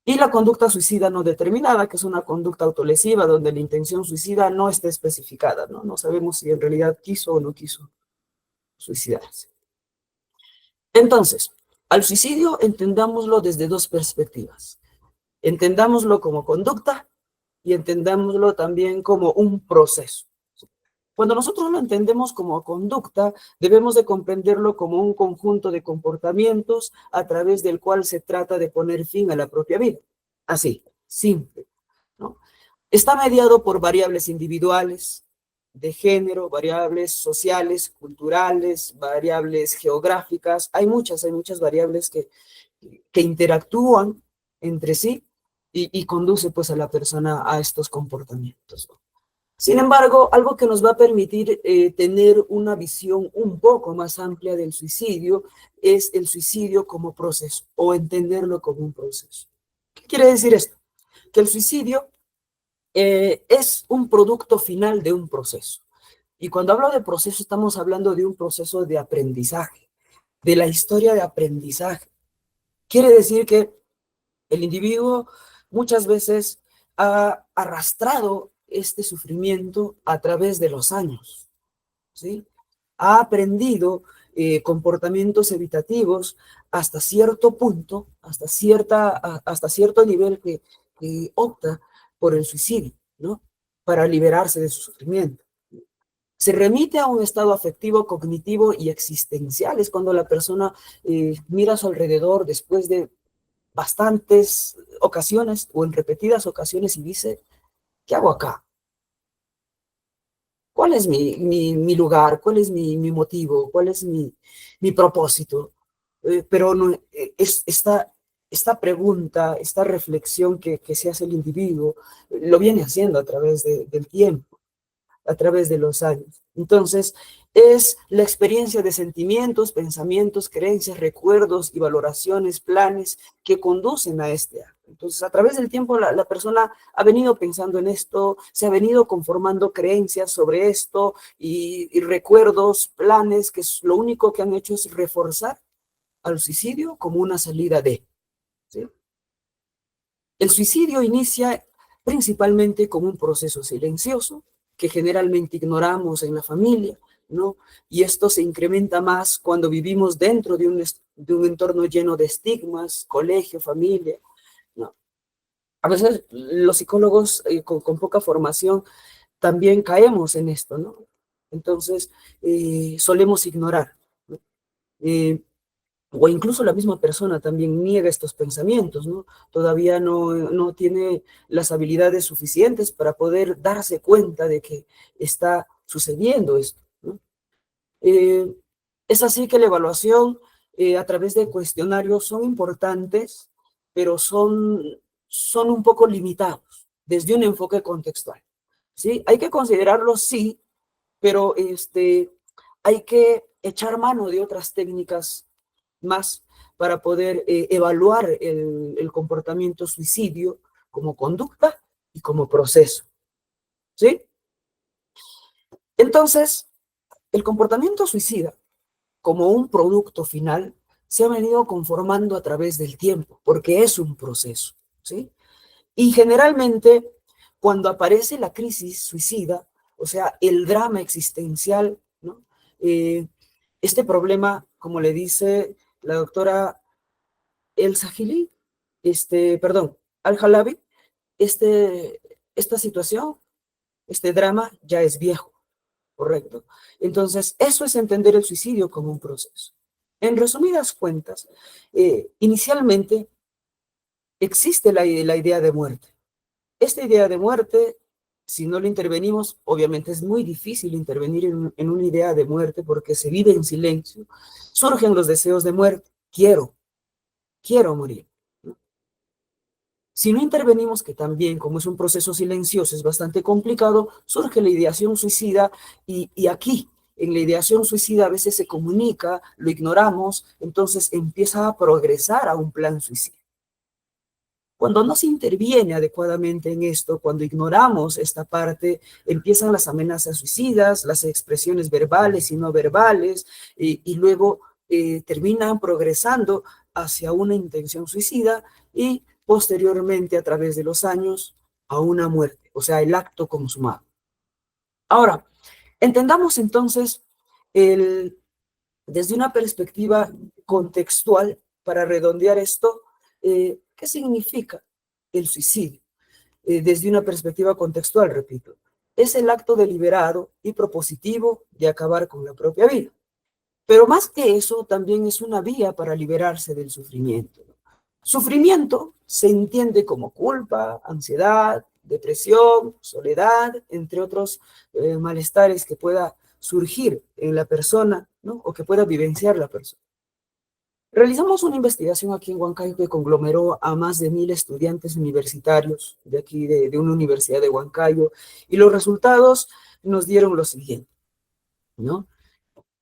Y la conducta suicida no determinada, que es una conducta autolesiva, donde la intención suicida no está especificada, ¿no? No sabemos si en realidad quiso o no quiso suicidarse. Entonces, al suicidio entendámoslo desde dos perspectivas. Entendámoslo como conducta y entendámoslo también como un proceso. Cuando nosotros lo entendemos como conducta, debemos de comprenderlo como un conjunto de comportamientos a través del cual se trata de poner fin a la propia vida. Así, simple, ¿no? Está mediado por variables individuales, de género, variables sociales, culturales, variables geográficas. Hay muchas variables que interactúan entre sí y conduce pues a la persona a estos comportamientos, ¿no? Sin embargo, algo que nos va a permitir tener una visión un poco más amplia del suicidio es el suicidio como proceso o entenderlo como un proceso. ¿Qué quiere decir esto? Que el suicidio es un producto final de un proceso. Y cuando hablo de proceso, estamos hablando de un proceso de aprendizaje, de la historia de aprendizaje. Quiere decir que el individuo muchas veces ha arrastrado este sufrimiento a través de los años, ¿sí? Ha aprendido comportamientos evitativos hasta cierto punto, hasta cierto nivel que opta por el suicidio, ¿no?, para liberarse de su sufrimiento. Se remite a un estado afectivo, cognitivo y existencial. Es cuando la persona mira a su alrededor después de bastantes ocasiones o en repetidas ocasiones y dice, ¿qué hago acá? ¿Cuál es mi lugar? ¿Cuál es mi motivo? ¿Cuál es mi propósito? Pero no, esta pregunta, esta reflexión que se hace el individuo, lo viene haciendo a través del tiempo, a través de los años. Entonces, es la experiencia de sentimientos, pensamientos, creencias, recuerdos y valoraciones, planes que conducen a este acto. Entonces, a través del tiempo, la persona ha venido pensando en esto, se ha venido conformando creencias sobre esto y recuerdos, planes, que lo único que han hecho es reforzar al suicidio como una salida de, ¿sí? El suicidio inicia principalmente como un proceso silencioso que generalmente ignoramos en la familia, ¿no? Y esto se incrementa más cuando vivimos dentro de un entorno lleno de estigmas, colegio, familia, ¿no? A veces los psicólogos con poca formación también caemos en esto, ¿no? Entonces solemos ignorar, ¿no? O incluso la misma persona también niega estos pensamientos, ¿no? Todavía no tiene las habilidades suficientes para poder darse cuenta de que está sucediendo esto, ¿no? Eh, es así que la evaluación a través de cuestionarios son importantes, pero son un poco limitados desde un enfoque contextual, ¿sí? Hay que considerarlos, sí, pero hay que echar mano de otras técnicas más para poder evaluar el comportamiento suicidio como conducta y como proceso, ¿sí? Entonces, El comportamiento suicida, como un producto final, se ha venido conformando a través del tiempo, porque es un proceso, ¿sí? Y generalmente, cuando aparece la crisis suicida, o sea, el drama existencial, ¿no? Este problema, como le dice la doctora Elsa Gili, perdón, Al-Halabi, esta situación, este drama ya es viejo, ¿correcto? Entonces, eso es entender el suicidio como un proceso. En resumidas cuentas, inicialmente existe la idea de muerte. Esta idea de muerte, si no lo intervenimos, obviamente es muy difícil intervenir en una idea de muerte porque se vive en silencio, surgen los deseos de muerte, quiero morir, ¿no? Si no intervenimos, que también como es un proceso silencioso, es bastante complicado, surge la ideación suicida y aquí, en la ideación suicida a veces se comunica, lo ignoramos, entonces empieza a progresar a un plan suicida. Cuando no se interviene adecuadamente en esto, cuando ignoramos esta parte, empiezan las amenazas suicidas, las expresiones verbales y no verbales, y luego terminan progresando hacia una intención suicida y posteriormente, a través de los años, a una muerte, o sea, el acto consumado. Ahora, entendamos entonces desde una perspectiva contextual, para redondear esto, ¿qué significa el suicidio? Desde una perspectiva contextual, repito, es el acto deliberado y propositivo de acabar con la propia vida. Pero más que eso, también es una vía para liberarse del sufrimiento. Sufrimiento se entiende como culpa, ansiedad, depresión, soledad, entre otros malestares que pueda surgir en la persona, ¿no? O que pueda vivenciar la persona. Realizamos una investigación aquí en Huancayo que conglomeró a más de 1000 estudiantes universitarios de aquí, de una universidad de Huancayo, y los resultados nos dieron lo siguiente, ¿no?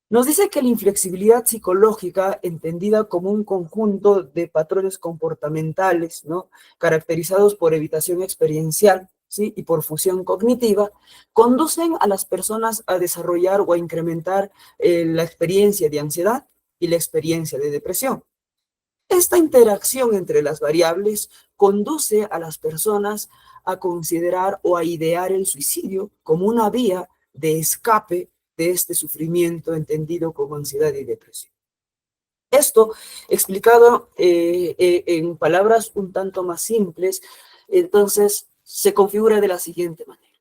Nos dice que la inflexibilidad psicológica, entendida como un conjunto de patrones comportamentales, ¿no? Caracterizados por evitación experiencial, ¿sí? Y por fusión cognitiva, conducen a las personas a desarrollar o a incrementar la experiencia de ansiedad y la experiencia de depresión. Esta interacción entre las variables conduce a las personas a considerar o a idear el suicidio como una vía de escape de este sufrimiento entendido como ansiedad y depresión. Esto, explicado en palabras un tanto más simples, entonces se configura de la siguiente manera.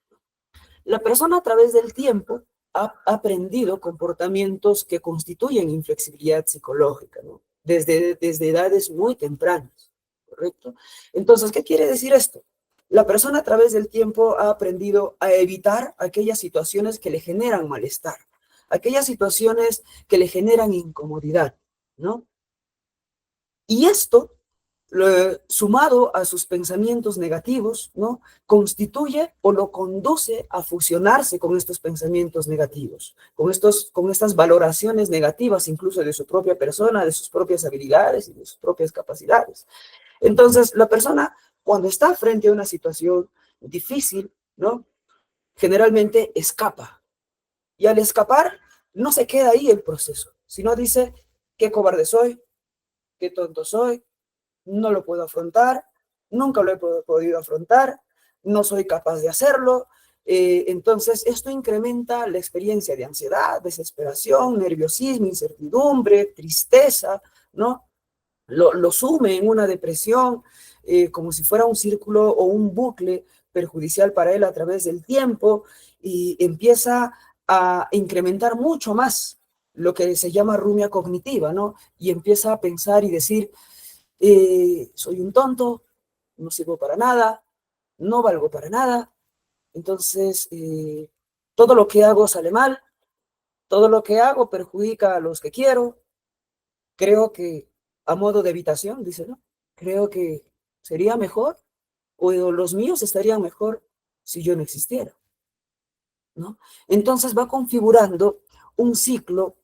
La persona a través del tiempo ha aprendido comportamientos que constituyen inflexibilidad psicológica, ¿no? Desde edades muy tempranas, ¿correcto? Entonces, ¿qué quiere decir esto? La persona a través del tiempo ha aprendido a evitar aquellas situaciones que le generan malestar, aquellas situaciones que le generan incomodidad, ¿no? Y esto, sumado a sus pensamientos negativos, ¿no? Constituye o lo conduce a fusionarse con estos pensamientos negativos, con estas valoraciones negativas incluso de su propia persona, de sus propias habilidades y de sus propias capacidades. Entonces, la persona, cuando está frente a una situación difícil, ¿no? Generalmente escapa. Y al escapar, no se queda ahí el proceso, sino dice, qué cobarde soy, qué tonto soy, no lo puedo afrontar, nunca lo he podido afrontar, no soy capaz de hacerlo. Entonces, esto incrementa la experiencia de ansiedad, desesperación, nerviosismo, incertidumbre, tristeza, ¿no? Lo sume en una depresión, como si fuera un círculo o un bucle perjudicial para él a través del tiempo, y empieza a incrementar mucho más lo que se llama rumia cognitiva, ¿no? Y empieza a pensar y decir, soy un tonto, no sirvo para nada, no valgo para nada, entonces todo lo que hago sale mal, todo lo que hago perjudica a los que quiero, creo que a modo de evitación, dice, ¿no? Creo que sería mejor o los míos estarían mejor si yo no existiera, ¿no? Entonces va configurando un ciclo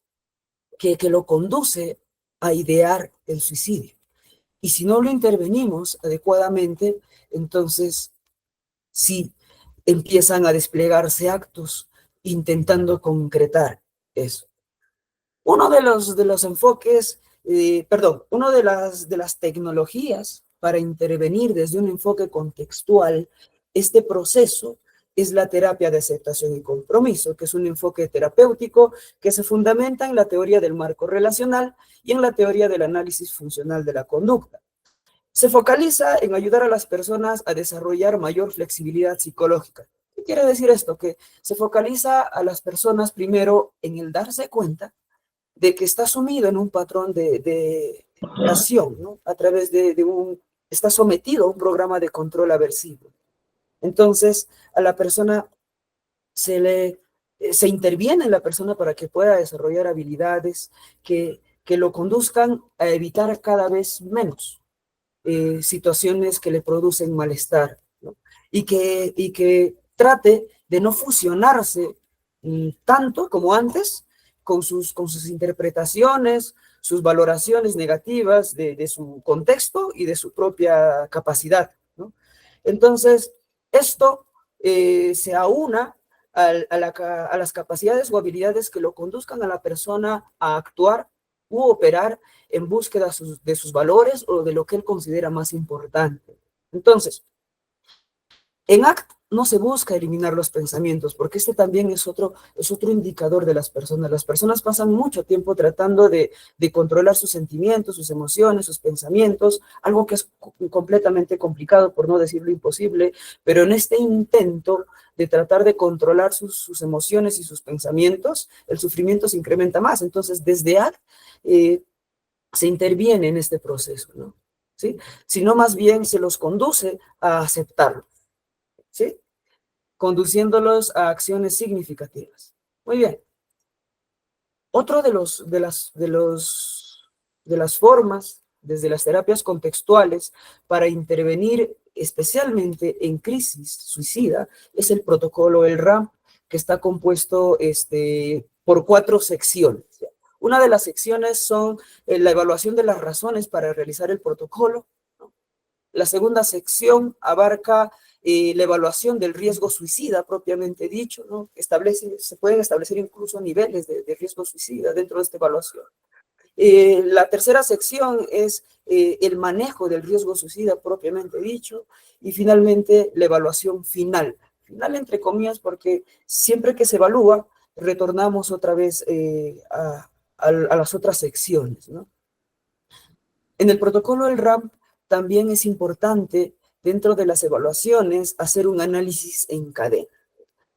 que lo conduce a idear el suicidio. Y si no lo intervenimos adecuadamente, entonces sí empiezan a desplegarse actos intentando concretar eso. Uno de los enfoques, una de las tecnologías para intervenir desde un enfoque contextual este proceso es la terapia de aceptación y compromiso, que es un enfoque terapéutico que se fundamenta en la teoría del marco relacional y en la teoría del análisis funcional de la conducta. Se focaliza en ayudar a las personas a desarrollar mayor flexibilidad psicológica. ¿Qué quiere decir esto? Que se focaliza a las personas primero en el darse cuenta de que está sumido en un patrón de acción, ¿no? A través está sometido a un programa de control aversivo. Entonces, a la persona se interviene en la persona para que pueda desarrollar habilidades que lo conduzcan a evitar cada vez menos situaciones que le producen malestar, ¿no? Y que trate de no fusionarse tanto como antes con sus interpretaciones, sus valoraciones negativas de su contexto y de su propia capacidad, ¿no? Entonces, esto se aúna a las capacidades o habilidades que lo conduzcan a la persona a actuar u operar en búsqueda de sus valores o de lo que él considera más importante. Entonces, en ACT no se busca eliminar los pensamientos, porque este también es otro indicador de las personas. Las personas pasan mucho tiempo tratando de controlar sus sentimientos, sus emociones, sus pensamientos, algo que es completamente complicado, por no decirlo imposible, pero en este intento de tratar de controlar sus emociones y sus pensamientos, el sufrimiento se incrementa más. Entonces, desde ACT se interviene en este proceso, ¿no? ¿Sí? Sino más bien se los conduce a aceptarlo, ¿sí? Conduciéndolos a acciones significativas. Muy bien. Otro de las formas, desde las terapias contextuales, para intervenir especialmente en crisis suicida, es el protocolo el RAM, que está compuesto por 4 secciones. Una de las secciones son la evaluación de las razones para realizar el protocolo, ¿no? La segunda sección abarca la evaluación del riesgo suicida propiamente dicho, ¿no? Se pueden establecer incluso niveles de riesgo suicida dentro de esta evaluación. La tercera sección es el manejo del riesgo suicida propiamente dicho, y finalmente la evaluación final. Final entre comillas, porque siempre que se evalúa, retornamos otra vez a las otras secciones, ¿no? En el protocolo del RAM también es importante, dentro de las evaluaciones, hacer un análisis en cadena.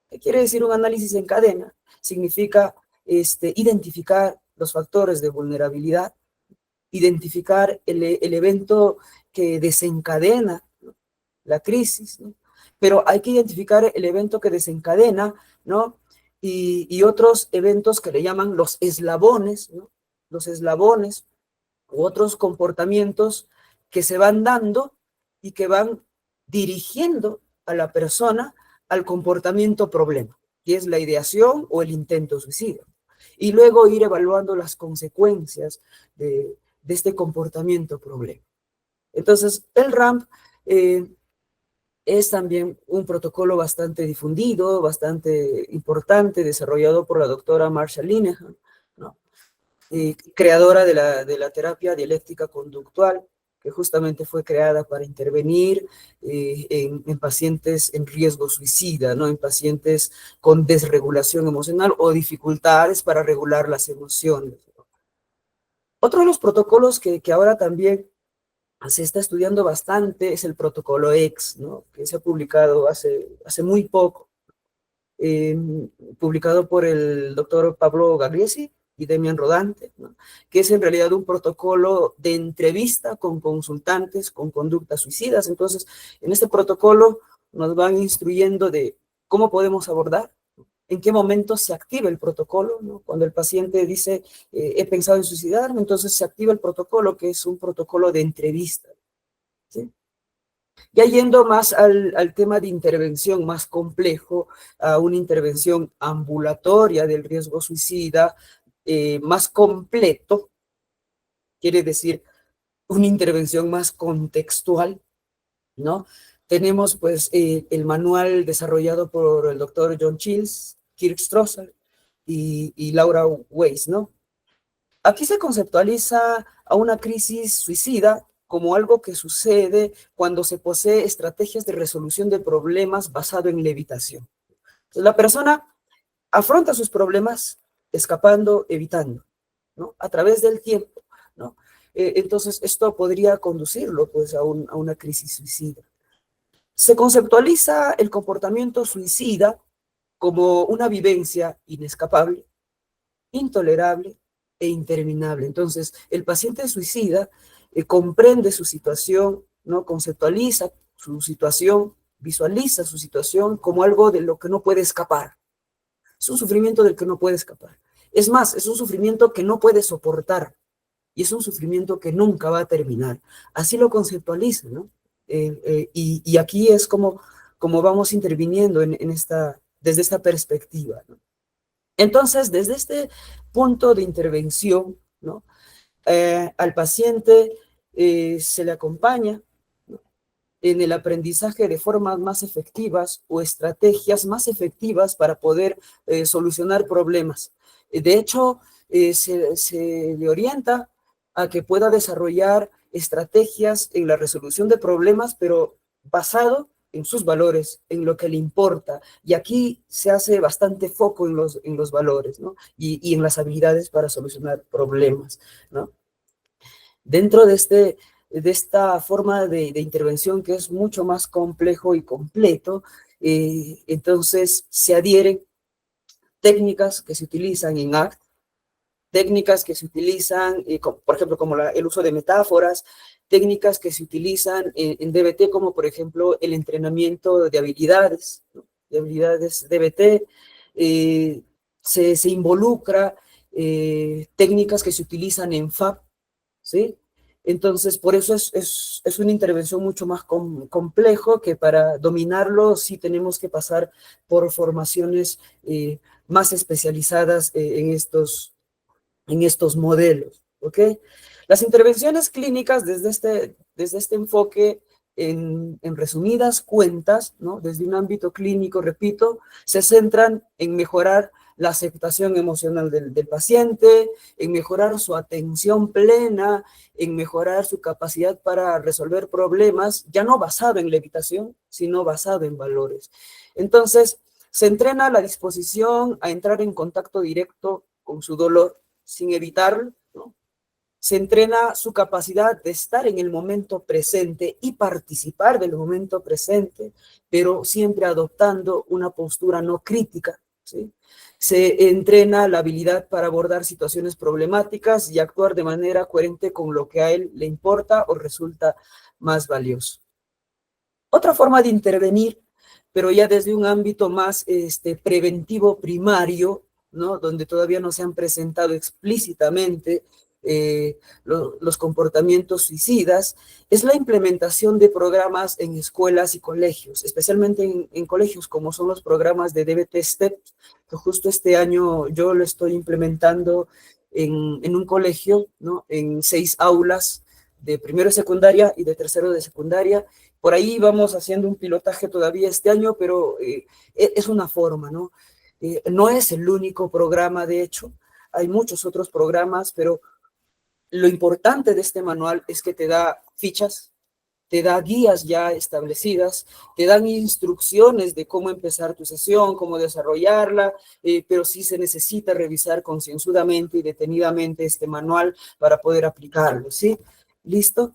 ¿Qué quiere decir un análisis en cadena? Significa identificar los factores de vulnerabilidad, identificar el evento que desencadena, ¿no?, la crisis, ¿no? Pero hay que identificar el evento que desencadena, ¿no? Y otros eventos que le llaman los eslabones, ¿no? Los eslabones u otros comportamientos que se van dando y que van dirigiendo a la persona al comportamiento problema, que es la ideación o el intento suicida. Y luego ir evaluando las consecuencias de este comportamiento problema. Entonces, el RAMP es también un protocolo bastante difundido, bastante importante, desarrollado por la doctora Marsha Linehan, ¿no? Creadora de la terapia dialéctica conductual, que justamente fue creada para intervenir en pacientes en riesgo suicida, ¿no? En pacientes con desregulación emocional o dificultades para regular las emociones, ¿no? Otro de los protocolos que ahora también se está estudiando bastante es el protocolo X, ¿no? Que se ha publicado hace muy poco, publicado por el doctor Pablo Gagliesi y Demian Rodante, ¿no? Que es en realidad un protocolo de entrevista con consultantes con conductas suicidas. Entonces, en este protocolo nos van instruyendo de cómo podemos abordar, en qué momento se activa el protocolo, ¿no? Cuando el paciente dice, he pensado en suicidarme, entonces se activa el protocolo, que es un protocolo de entrevista, ¿sí? Ya yendo más al tema de intervención más complejo, a una intervención ambulatoria del riesgo suicida, más completo, quiere decir una intervención más contextual, ¿no? Tenemos pues el manual desarrollado por el doctor John Childs, Kirk Strossel y Laura Weiss, ¿no? Aquí se conceptualiza a una crisis suicida como algo que sucede cuando se posee estrategias de resolución de problemas basado en la evitación. Entonces, la persona afronta sus problemas escapando, evitando, ¿no? A través del tiempo, ¿no? Entonces, esto podría conducirlo, pues, a una crisis suicida. Se conceptualiza el comportamiento suicida como una vivencia inescapable, intolerable e interminable. Entonces, el paciente suicida comprende su situación, ¿no? Conceptualiza su situación, visualiza su situación como algo de lo que no puede escapar. Es un sufrimiento del que no puede escapar. Es más, es un sufrimiento que no puede soportar y es un sufrimiento que nunca va a terminar. Así lo conceptualiza, ¿no? Y aquí es como vamos interviniendo desde esta perspectiva, ¿no? Entonces, desde este punto de intervención, ¿no? Al paciente se le acompaña, ¿no? En el aprendizaje de formas más efectivas o estrategias más efectivas para poder solucionar problemas. De hecho, se le orienta a que pueda desarrollar estrategias en la resolución de problemas, pero basado en sus valores, en lo que le importa. Y aquí se hace bastante foco en los valores, ¿no? Y en las habilidades para solucionar problemas, ¿no? Dentro de esta forma de intervención que es mucho más complejo y completo, entonces se adhieren técnicas que se utilizan en ACT, técnicas que se utilizan, por ejemplo, como el uso de metáforas, técnicas que se utilizan en DBT, como por ejemplo el entrenamiento de habilidades, ¿no? De habilidades DBT, se involucra técnicas que se utilizan en FAB, ¿sí? Entonces, por eso es una intervención mucho más complejo, que para dominarlo sí tenemos que pasar por formaciones más especializadas en estos modelos, ¿ok? Las intervenciones clínicas desde este enfoque, en resumidas cuentas, ¿no? Desde un ámbito clínico, repito, se centran en mejorar la aceptación emocional del paciente, en mejorar su atención plena, en mejorar su capacidad para resolver problemas, ya no basado en la evitación, sino basado en valores. Entonces, se entrena la disposición a entrar en contacto directo con su dolor, sin evitarlo, ¿no? Se entrena su capacidad de estar en el momento presente y participar del momento presente, pero siempre adoptando una postura no crítica, ¿sí? Se entrena la habilidad para abordar situaciones problemáticas y actuar de manera coherente con lo que a él le importa o resulta más valioso. Otra forma de intervenir, pero ya desde un ámbito más preventivo primario, ¿no? Donde todavía no se han presentado explícitamente los comportamientos suicidas, es la implementación de programas en escuelas y colegios, especialmente en colegios, como son los programas de DBT STEP, que justo este año yo lo estoy implementando en un colegio, ¿no? En 6 aulas de primero de secundaria y de tercero de secundaria. Por ahí vamos haciendo un pilotaje todavía este año, pero es una forma, ¿no? No es el único programa, de hecho, hay muchos otros programas, pero lo importante de este manual es que te da fichas, te da guías ya establecidas, te dan instrucciones de cómo empezar tu sesión, cómo desarrollarla, pero sí se necesita revisar concienzudamente y detenidamente este manual para poder aplicarlo, ¿sí? ¿Listo?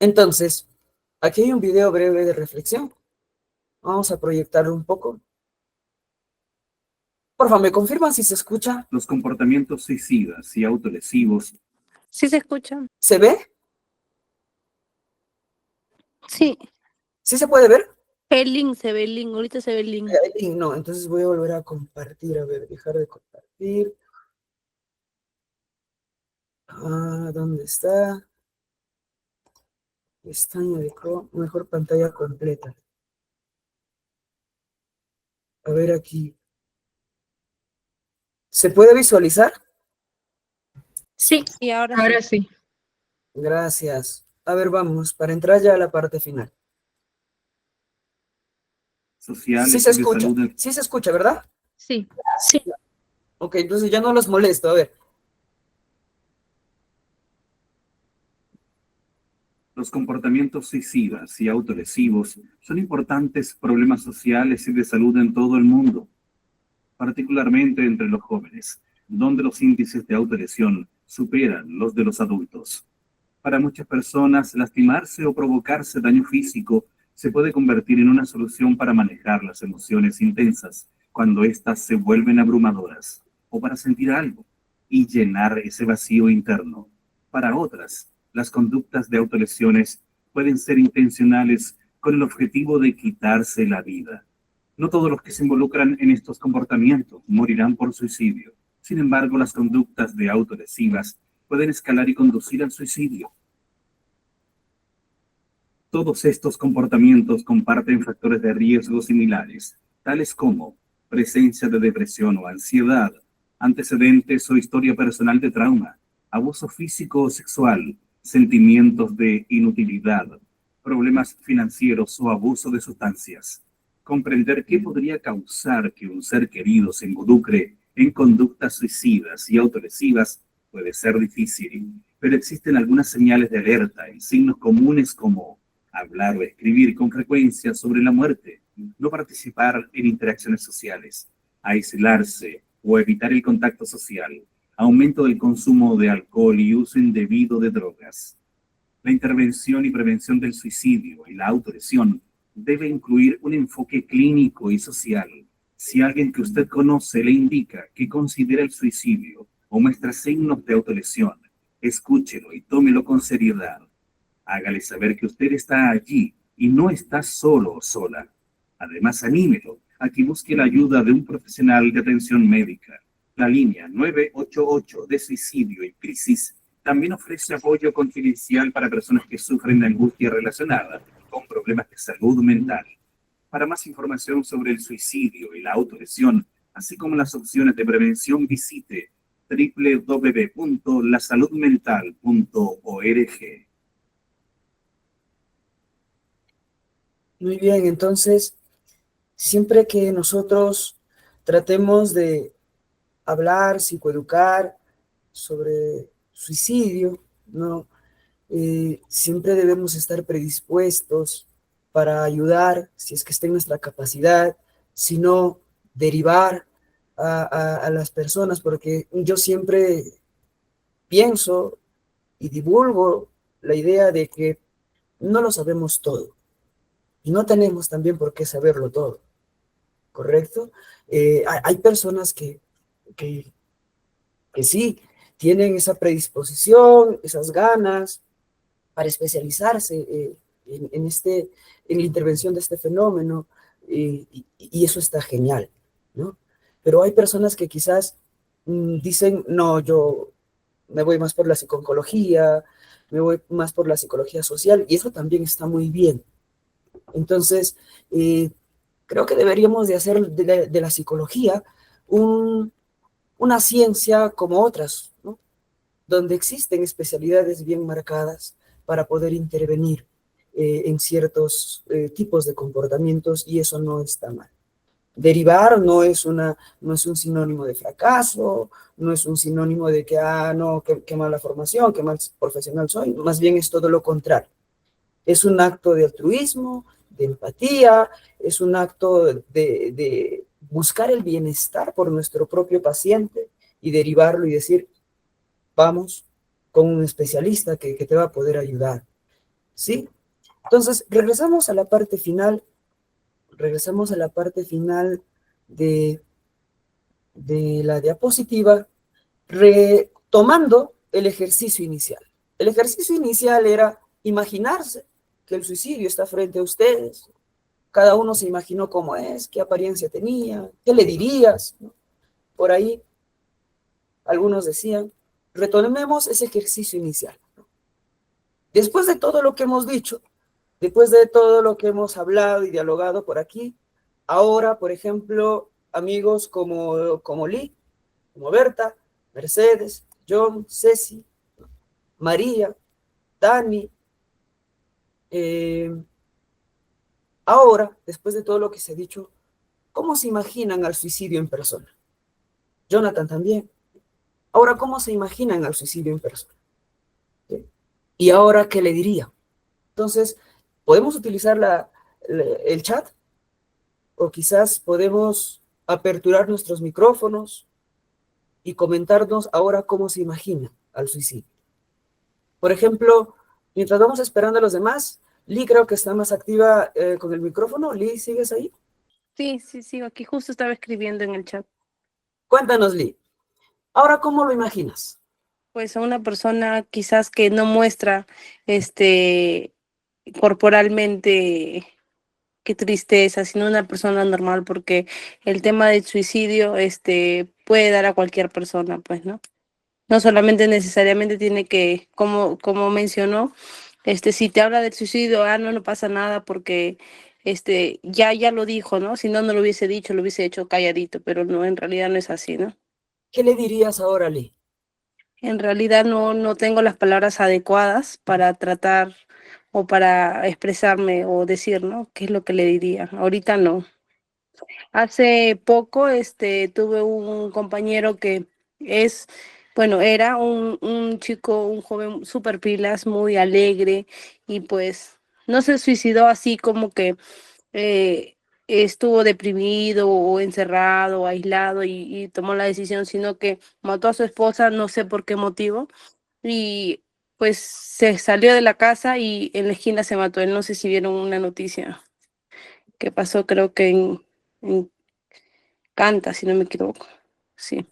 Entonces, aquí hay un video breve de reflexión. Vamos a proyectarlo un poco. Por favor, ¿me confirman si se escucha? Los comportamientos suicidas y autolesivos. ¿Sí se escucha? ¿Se ve? Sí. ¿Sí se puede ver? El link se ve, el link, ahorita se ve el link. No, entonces voy a volver a compartir. A ver, dejar de compartir. ¿Dónde está? Pestaña de Chrome, mejor pantalla completa. A ver aquí. ¿Se puede visualizar? Sí, Y ahora ahora sí. sí. Gracias. A ver, vamos, para entrar ya a la parte final. Sociales Sí se y de escucha, salud. sí se escucha, ¿verdad? Sí. Sí. Ok, entonces ya no los molesto, a ver. Los comportamientos suicidas y autolesivos son importantes problemas sociales y de salud en todo el mundo, particularmente entre los jóvenes, donde los índices de autolesión superan los de los adultos. Para muchas personas, lastimarse o provocarse daño físico se puede convertir en una solución para manejar las emociones intensas cuando éstas se vuelven abrumadoras, o para sentir algo y llenar ese vacío interno. Para otras, las conductas de autolesiones pueden ser intencionales con el objetivo de quitarse la vida. No todos los que se involucran en estos comportamientos morirán por suicidio. Sin embargo, las conductas de autolesivas pueden escalar y conducir al suicidio. Todos estos comportamientos comparten factores de riesgo similares, tales como presencia de depresión o ansiedad, antecedentes o historia personal de trauma, abuso físico o sexual, sentimientos de inutilidad, problemas financieros o abuso de sustancias. Comprender qué podría causar que un ser querido se involucre en conductas suicidas y autolesivas puede ser difícil, pero existen algunas señales de alerta y signos comunes como hablar o escribir con frecuencia sobre la muerte, no participar en interacciones sociales, aislarse o evitar el contacto social, aumento del consumo de alcohol y uso indebido de drogas. La intervención y prevención del suicidio y la autolesión debe incluir un enfoque clínico y social. Si alguien que usted conoce le indica que considera el suicidio o muestra signos de autolesión, escúchelo y tómelo con seriedad. Hágale saber que usted está allí y no está solo o sola. Además, anímelo a que busque la ayuda de un profesional de atención médica. La línea 988 de suicidio y crisis también ofrece apoyo confidencial para personas que sufren de angustia relacionada con problemas de salud mental. Para más información sobre el suicidio y la autolesión, así como las opciones de prevención, visite www.lasaludmental.org. Muy bien, entonces, siempre que nosotros tratemos de hablar, psicoeducar sobre suicidio, ¿no? Siempre debemos estar predispuestos para ayudar, si es que está en nuestra capacidad, si no, derivar a las personas, porque yo siempre pienso y divulgo la idea de que no lo sabemos todo y no tenemos también por qué saberlo todo, ¿correcto? Hay personas que, que sí tienen esa predisposición, esas ganas para especializarse en la intervención de este fenómeno, y eso está genial, ¿no? Pero hay personas que quizás dicen, no, yo me voy más por la psicología, me voy más por la psicología social, y eso también está muy bien. Entonces, creo que deberíamos de hacer de la psicología una ciencia como otras, ¿no? Donde existen especialidades bien marcadas para poder intervenir en ciertos tipos de comportamientos, y eso no está mal. Derivar no es un sinónimo de fracaso, no es un sinónimo de que, no, qué mala formación, qué mal profesional soy, más bien es todo lo contrario. Es un acto de altruismo, de empatía, es un acto de buscar el bienestar por nuestro propio paciente y derivarlo y decir, vamos con un especialista que te va a poder ayudar, ¿sí? Entonces, regresamos a la parte final de, de la diapositiva, retomando el ejercicio inicial. El ejercicio inicial era imaginarse que el suicidio está frente a ustedes. Cada uno se imaginó cómo es, qué apariencia tenía, qué le dirías, ¿no? Por ahí, algunos decían, retomemos ese ejercicio inicial. Después de todo lo que hemos dicho, después de todo lo que hemos hablado y dialogado por aquí, ahora, por ejemplo, amigos como Lee, como Berta, Mercedes, John, Ceci, María, Dani, ahora, después de todo lo que se ha dicho, ¿cómo se imaginan al suicidio en persona? Jonathan también. Ahora, ¿cómo se imaginan al suicidio en persona? ¿Sí? ¿Y ahora qué le diría? Entonces, podemos utilizar el chat o quizás podemos aperturar nuestros micrófonos y comentarnos ahora cómo se imagina al suicidio. Por ejemplo, mientras vamos esperando a los demás, Lee creo que está más activa con el micrófono. Lee, ¿sigues ahí? Sí, sí, sigo aquí. Justo estaba escribiendo en el chat. Cuéntanos, Lee. Ahora, ¿cómo lo imaginas? Pues a una persona quizás que no muestra corporalmente qué tristeza, sino una persona normal, porque el tema del suicidio puede dar a cualquier persona, pues, ¿no? No solamente necesariamente tiene que, como mencionó, si te habla del suicidio, no, no pasa nada porque ya lo dijo, ¿no? Si no, no lo hubiese dicho, lo hubiese hecho calladito, pero no, en realidad no es así, ¿no? ¿Qué le dirías ahora, Lee? En realidad no tengo las palabras adecuadas para tratar o para expresarme o decir, ¿no? ¿Qué es lo que le diría? Ahorita no. Hace poco, tuve un compañero que es, bueno, era un chico, un joven súper pilas, muy alegre y pues no se suicidó así como que eh, estuvo deprimido o encerrado o aislado y tomó la decisión, sino que mató a su esposa, no sé por qué motivo, y pues se salió de la casa y en la esquina se mató. Él, no sé si vieron una noticia que pasó, creo que en Canta, si no me equivoco. Sí.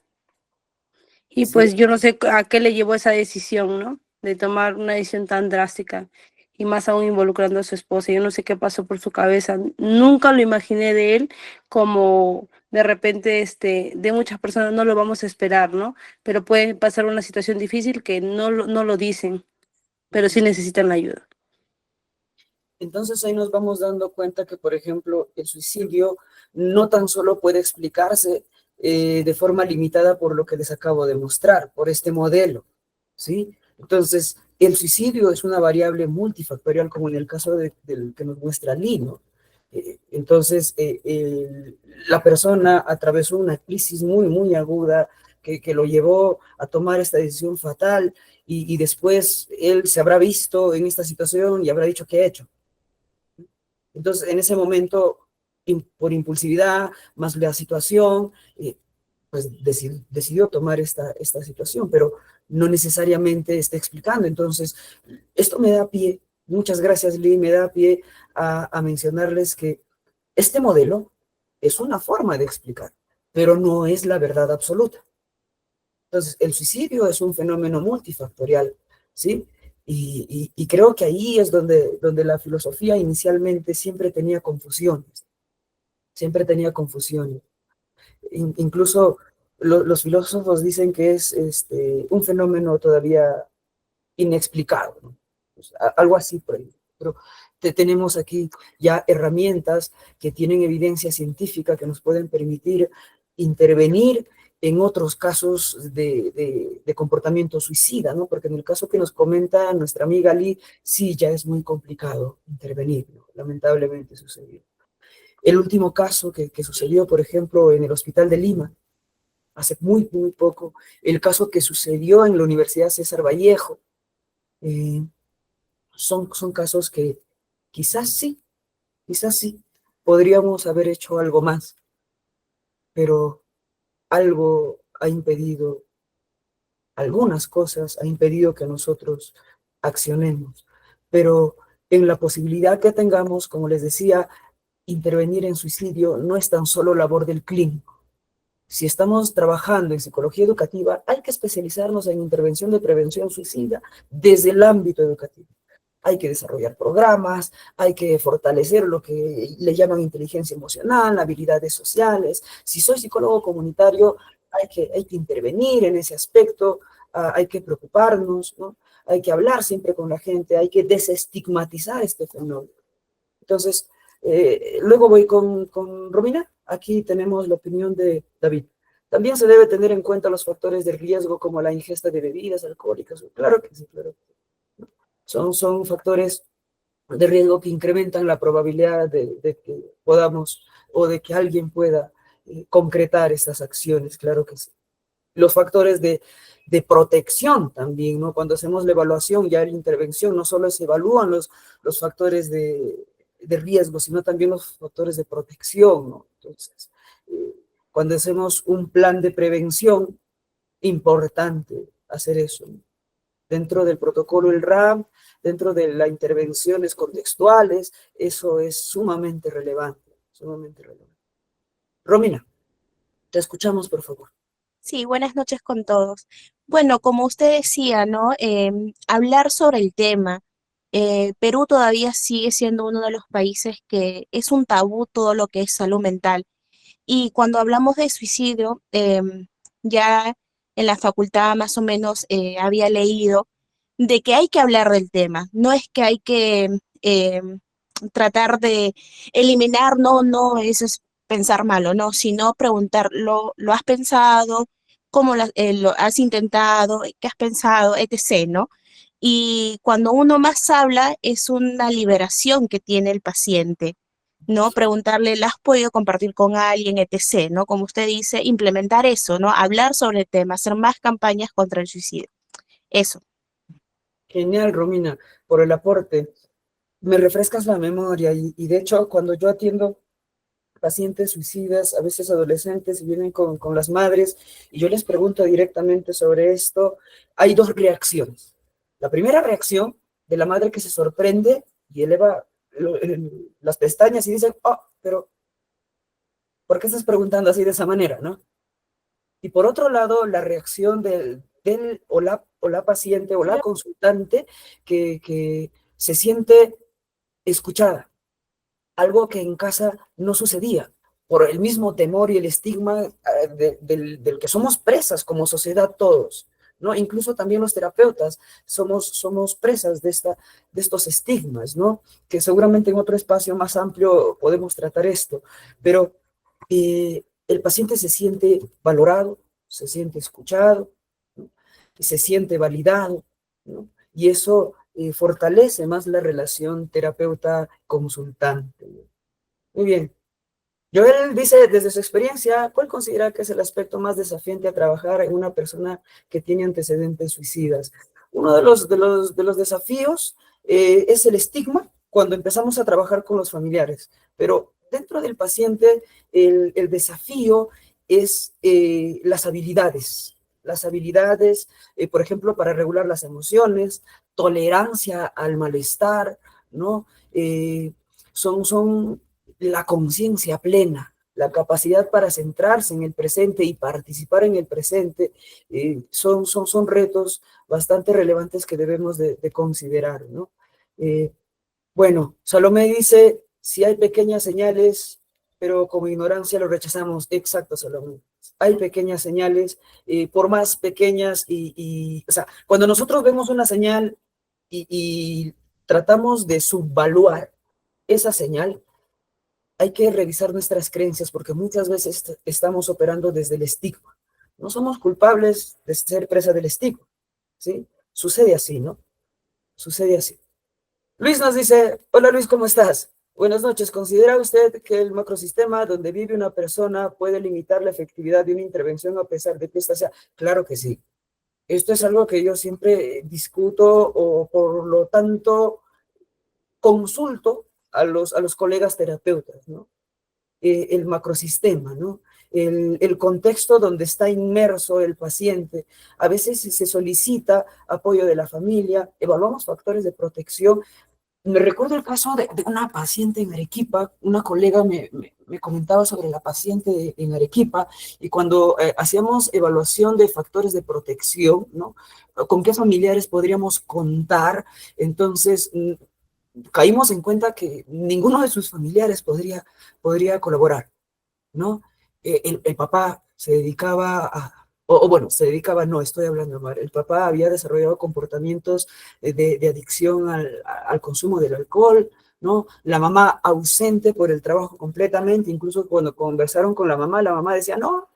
Y Sí, pues yo no sé a qué le llevó esa decisión, ¿no? De tomar una decisión tan drástica y más aún involucrando a su esposa. Yo no sé qué pasó por su cabeza. Nunca lo imaginé de él como de repente, de muchas personas no lo vamos a esperar, ¿no? Pero puede pasar una situación difícil que no lo dicen, pero sí necesitan la ayuda. entonces ahí nos vamos dando cuenta que, por ejemplo, el suicidio no tan solo puede explicarse de forma limitada por lo que les acabo de mostrar, por este modelo, ¿sí? Entonces, el suicidio es una variable multifactorial, como en el caso del que nos muestra Lino. Entonces, la persona atravesó una crisis muy, muy aguda que lo llevó a tomar esta decisión fatal y después él se habrá visto en esta situación y habrá dicho, ¿qué he hecho? Entonces, en ese momento, por impulsividad, más la situación, pues decidió tomar esta situación, pero no necesariamente está explicando. Entonces, esto me da pie, muchas gracias, Lee, me da pie a mencionarles que este modelo es una forma de explicar, pero no es la verdad absoluta. Entonces, el suicidio es un fenómeno multifactorial, ¿sí? Y creo que ahí es donde la filosofía inicialmente siempre tenía confusiones, siempre tenía confusiones. Incluso los filósofos dicen que es un fenómeno todavía inexplicado, ¿no? Pues, algo así por ahí. Pero tenemos aquí ya herramientas que tienen evidencia científica que nos pueden permitir intervenir en otros casos de comportamiento suicida, ¿no? Porque en el caso que nos comenta nuestra amiga Lee, sí, ya es muy complicado intervenir, ¿no? Lamentablemente sucedió. El último caso que sucedió, por ejemplo, en el Hospital de Lima, hace muy, muy poco, el caso que sucedió en la Universidad César Vallejo, eh, son casos que quizás sí, podríamos haber hecho algo más, pero algo ha impedido, algunas cosas ha impedido que nosotros accionemos. Pero en la posibilidad que tengamos, como les decía, intervenir en suicidio no es tan solo labor del clínico. Si estamos trabajando en psicología educativa, hay que especializarnos en intervención de prevención suicida desde el ámbito educativo. Hay que desarrollar programas, hay que fortalecer lo que le llaman inteligencia emocional, habilidades sociales. Si soy psicólogo comunitario, hay que intervenir en ese aspecto, hay que preocuparnos, ¿no? Hay que hablar siempre con la gente, hay que desestigmatizar este fenómeno. Entonces, luego voy con Romina. Aquí tenemos la opinión de David. También se debe tener en cuenta los factores de riesgo como la ingesta de bebidas alcohólicas. Claro que sí, claro. Son factores de riesgo que incrementan la probabilidad de que podamos o de que alguien pueda concretar estas acciones, claro que sí. los factores de protección también, ¿no? Cuando hacemos la evaluación, ya la intervención, no solo se evalúan los factores de riesgo, sino también los factores de protección, ¿no? Entonces, cuando hacemos un plan de prevención, importante hacer eso, ¿no? Dentro del protocolo el RAM, dentro de las intervenciones contextuales, eso es sumamente relevante, sumamente relevante. Romina, te escuchamos, por favor. Sí, buenas noches con todos. Bueno, como usted decía, ¿no? Hablar sobre el tema. Perú todavía sigue siendo uno de los países que es un tabú todo lo que es salud mental. Y cuando hablamos de suicidio, ya en la facultad más o menos había leído de que hay que hablar del tema. No es que hay que tratar de eliminar, no, no, eso es pensar malo, no, sino preguntar, ¿lo has pensado? ¿Cómo lo has intentado? ¿Qué has pensado? Etc., ¿no? Y cuando uno más habla, es una liberación que tiene el paciente, ¿no? Preguntarle, ¿la has podido compartir con alguien? Etc., ¿no? Como usted dice, implementar eso, ¿no? Hablar sobre el tema, hacer más campañas contra el suicidio. Eso. Genial, Romina, por el aporte. Me refrescas la memoria y de hecho, cuando yo atiendo pacientes suicidas, a veces adolescentes, y vienen con las madres, y yo les pregunto directamente sobre esto, hay dos reacciones. La primera reacción de la madre que se sorprende y eleva las pestañas y dice, oh, pero ¿por qué estás preguntando así de esa manera, no? Y por otro lado, la reacción del o la paciente o la consultante que se siente escuchada, algo que en casa no sucedía, por el mismo temor y el estigma del que somos presas como sociedad todos, ¿no? Incluso también los terapeutas somos presas de estos estigmas, ¿no? Que seguramente en otro espacio más amplio podemos tratar esto, pero el paciente se siente valorado, se siente escuchado, ¿no? Y se siente validado, ¿no? Y eso fortalece más la relación terapeuta-consultante. Muy bien. Joel dice, desde su experiencia, ¿cuál considera que es el aspecto más desafiante a trabajar en una persona que tiene antecedentes suicidas? Uno de los desafíos es el estigma cuando empezamos a trabajar con los familiares, pero dentro del paciente el desafío es las habilidades, por ejemplo, para regular las emociones, tolerancia al malestar, ¿no? Son la conciencia plena, la capacidad para centrarse en el presente y participar en el presente, son retos bastante relevantes que debemos de considerar, ¿no? Bueno, Salomé dice, si hay pequeñas señales, pero como ignorancia lo rechazamos. Exacto, Salomé. Hay pequeñas señales, por más pequeñas o sea, cuando nosotros vemos una señal y tratamos de subvaluar esa señal, hay que revisar nuestras creencias porque muchas veces estamos operando desde el estigma. No somos culpables de ser presa del estigma, ¿sí? Sucede así, ¿no? Sucede así. Luis nos dice, hola Luis, ¿cómo estás? Buenas noches. ¿Considera usted que el macrosistema donde vive una persona puede limitar la efectividad de una intervención a pesar de que ésta sea? Claro que sí. Esto es algo que yo siempre discuto o por lo tanto consulto a los colegas terapeutas, ¿no? El macrosistema, ¿no? El contexto donde está inmerso el paciente. A veces se solicita apoyo de la familia, evaluamos factores de protección. Me recuerdo el caso de una paciente en Arequipa, una colega me comentaba sobre la paciente en Arequipa, y cuando hacíamos evaluación de factores de protección, ¿no? ¿Con qué familiares podríamos contar? Entonces, caímos en cuenta que ninguno de sus familiares podría colaborar, ¿no? El papá se dedicaba bueno, se dedicaba, no, estoy hablando mal, el papá había desarrollado comportamientos de adicción al consumo del alcohol, ¿no? La mamá ausente por el trabajo completamente, incluso cuando conversaron con la mamá decía, no,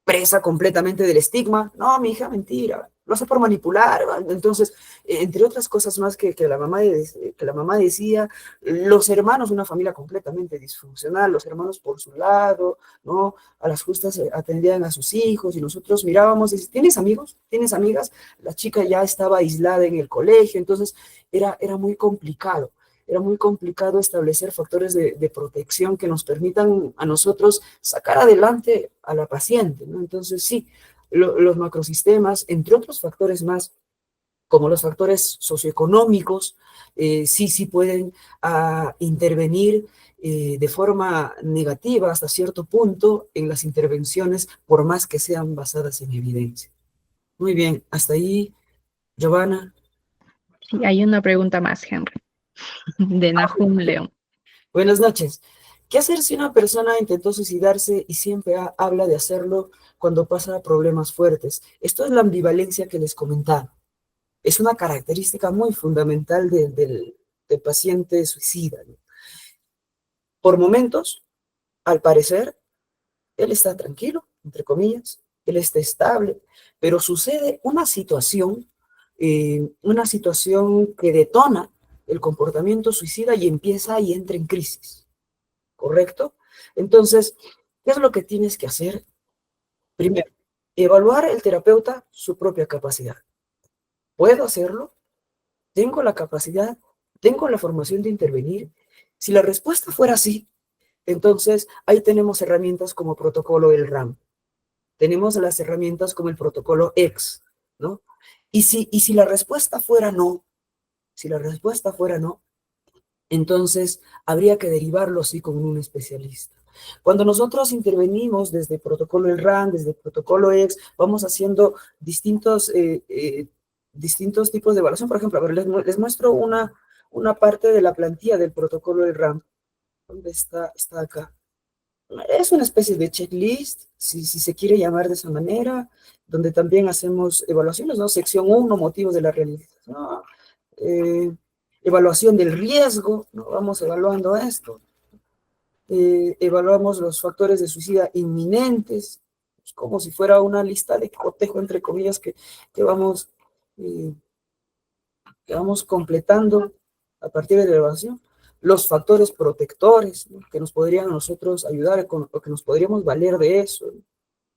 presa completamente del estigma, no, mi hija, mentira, lo hace por manipular, ¿va? Entonces, entre otras cosas más que la mamá decía, los hermanos, una familia completamente disfuncional, los hermanos por su lado, ¿no? A las justas atendían a sus hijos y nosotros mirábamos y decíamos, ¿tienes amigos? ¿Tienes amigas? La chica ya estaba aislada en el colegio, entonces era muy complicado. Era muy complicado establecer factores de protección que nos permitan a nosotros sacar adelante a la paciente, ¿no? Entonces, sí, los macrosistemas, entre otros factores más, como los factores socioeconómicos, sí pueden intervenir de forma negativa hasta cierto punto en las intervenciones, por más que sean basadas en evidencia. Muy bien, hasta ahí, Giovanna. Sí, hay una pregunta más, Henry, de Nahum León. Buenas noches. ¿Qué hacer si una persona intentó suicidarse y siempre habla de hacerlo cuando pasa problemas fuertes? Esto es la ambivalencia que les comentaba. Es una característica muy fundamental del paciente suicida, ¿no? Por momentos, al parecer, él está tranquilo, entre comillas, él está estable, pero sucede una situación que detona el comportamiento suicida y empieza y entra en crisis, ¿correcto? Entonces, ¿qué es lo que tienes que hacer? Primero, evaluar el terapeuta su propia capacidad. ¿Puedo hacerlo? ¿Tengo la capacidad? ¿Tengo la formación de intervenir? Si la respuesta fuera sí, entonces ahí tenemos herramientas como protocolo el RAM. Tenemos las herramientas como el protocolo X, ¿no? Y si la respuesta fuera no, entonces habría que derivarlo sí con un especialista. Cuando nosotros intervenimos desde protocolo el RAM, desde el protocolo X, vamos haciendo distintos tipos de evaluación. Por ejemplo, a ver, les muestro una parte de la plantilla del protocolo del RAM. ¿Dónde está? Está acá. Es una especie de checklist, si se quiere llamar de esa manera, donde también hacemos evaluaciones, ¿no? Sección 1, motivos de la realización, evaluación del riesgo, ¿no? Vamos evaluando esto. Evaluamos los factores de suicida inminentes, como si fuera una lista de cotejo, entre comillas, que vamos completando a partir de la evaluación. Los factores protectores, ¿no? Que nos podrían a nosotros ayudar, o que nos podríamos valer de eso, ¿no?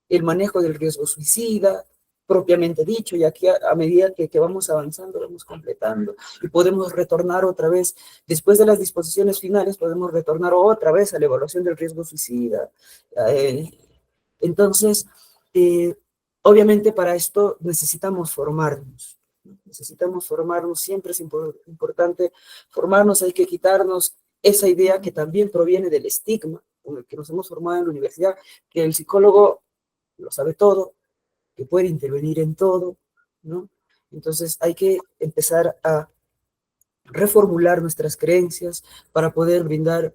El manejo del riesgo suicida, propiamente dicho, y aquí a medida que vamos avanzando, vamos completando, y podemos retornar otra vez, después de las disposiciones finales, podemos retornar otra vez a la evaluación del riesgo suicida. Entonces, obviamente para esto necesitamos formarnos. Necesitamos formarnos, siempre es importante formarnos, hay que quitarnos esa idea que también proviene del estigma con el que nos hemos formado en la universidad, que el psicólogo lo sabe todo, que puede intervenir en todo, ¿no? Entonces hay que empezar a reformular nuestras creencias para poder brindar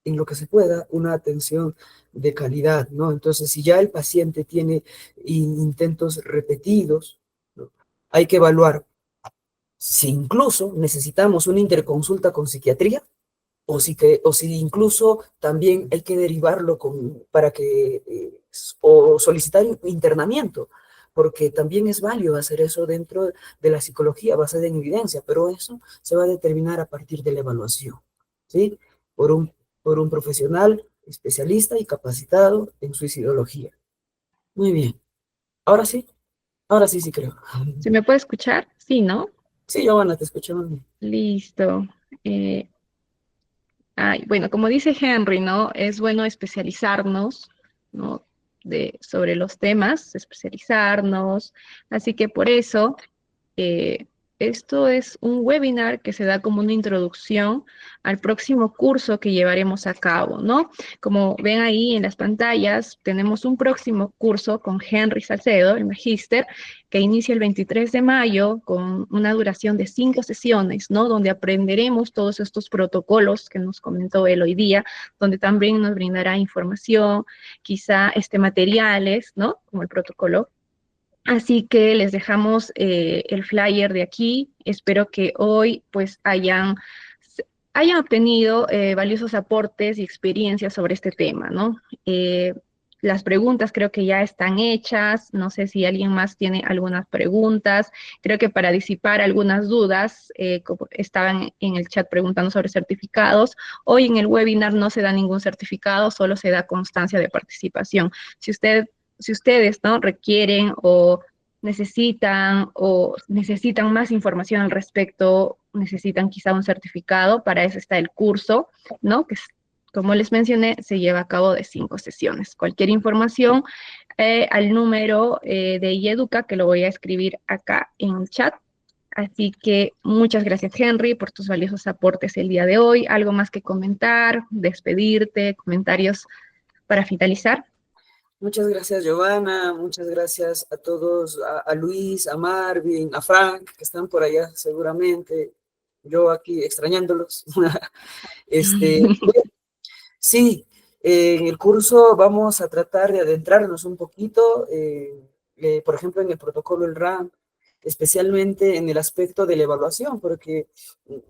en lo que se pueda una atención de calidad, ¿no? Entonces, si ya el paciente tiene intentos repetidos, ¿no? Hay que evaluar si incluso necesitamos una interconsulta con psiquiatría o si incluso también hay que derivarlo o solicitar internamiento, porque también es válido hacer eso dentro de la psicología basada en evidencia, pero eso se va a determinar a partir de la evaluación, ¿sí? Por un profesional especialista y capacitado en suicidología. Muy bien. Ahora sí creo. ¿Se me puede escuchar? Sí, ¿no? Sí, Giovanna, te escuchamos bien. Listo. Bueno, como dice Henry, ¿no? Es bueno especializarnos, ¿no? Sobre los temas, especializarnos. Así que por eso, esto es un webinar que se da como una introducción al próximo curso que llevaremos a cabo, ¿no? Como ven ahí en las pantallas, tenemos un próximo curso con Henry Salcedo, el magíster, que inicia el 23 de mayo con una duración de 5 sesiones, ¿no? Donde aprenderemos todos estos protocolos que nos comentó él hoy día, donde también nos brindará información, quizá materiales, ¿no? Como el protocolo. Así que les dejamos el flyer de aquí. Espero que hoy pues hayan obtenido valiosos aportes y experiencias sobre este tema, ¿no? las preguntas creo que ya están hechas. No sé si alguien más tiene algunas preguntas. Creo que para disipar algunas dudas, como estaban en el chat preguntando sobre certificados, hoy en el webinar no se da ningún certificado, solo se da constancia de participación. Si ustedes, ¿no?, requieren o necesitan más información al respecto, necesitan quizá un certificado, para eso está el curso, ¿no?, que como les mencioné, se lleva a cabo de 5 sesiones. Cualquier información al número de IEDUCA, que lo voy a escribir acá en el chat. Así que muchas gracias, Henry, por tus valiosos aportes el día de hoy. ¿Algo más que comentar, despedirte, comentarios para finalizar? Muchas gracias, Giovanna. Muchas gracias a todos, a Luis, a Marvin, a Frank, que están por allá seguramente. Yo aquí extrañándolos. Sí, en el curso vamos a tratar de adentrarnos un poquito, por ejemplo, en el protocolo del RAM, especialmente en el aspecto de la evaluación, porque,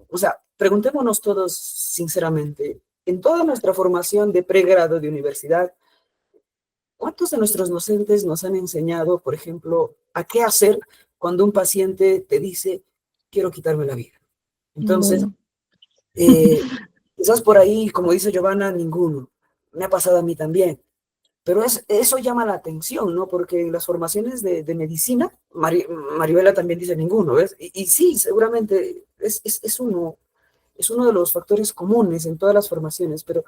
o sea, preguntémonos todos sinceramente, en toda nuestra formación de pregrado de universidad, ¿cuántos de nuestros docentes nos han enseñado, por ejemplo, a qué hacer cuando un paciente te dice, quiero quitarme la vida? Entonces, quizás por ahí, como dice Giovanna, ninguno. Me ha pasado a mí también. Pero eso llama la atención, ¿no? Porque en las formaciones de medicina, Maribela también dice ninguno, ¿ves? Y sí, seguramente es uno de los factores comunes en todas las formaciones, pero,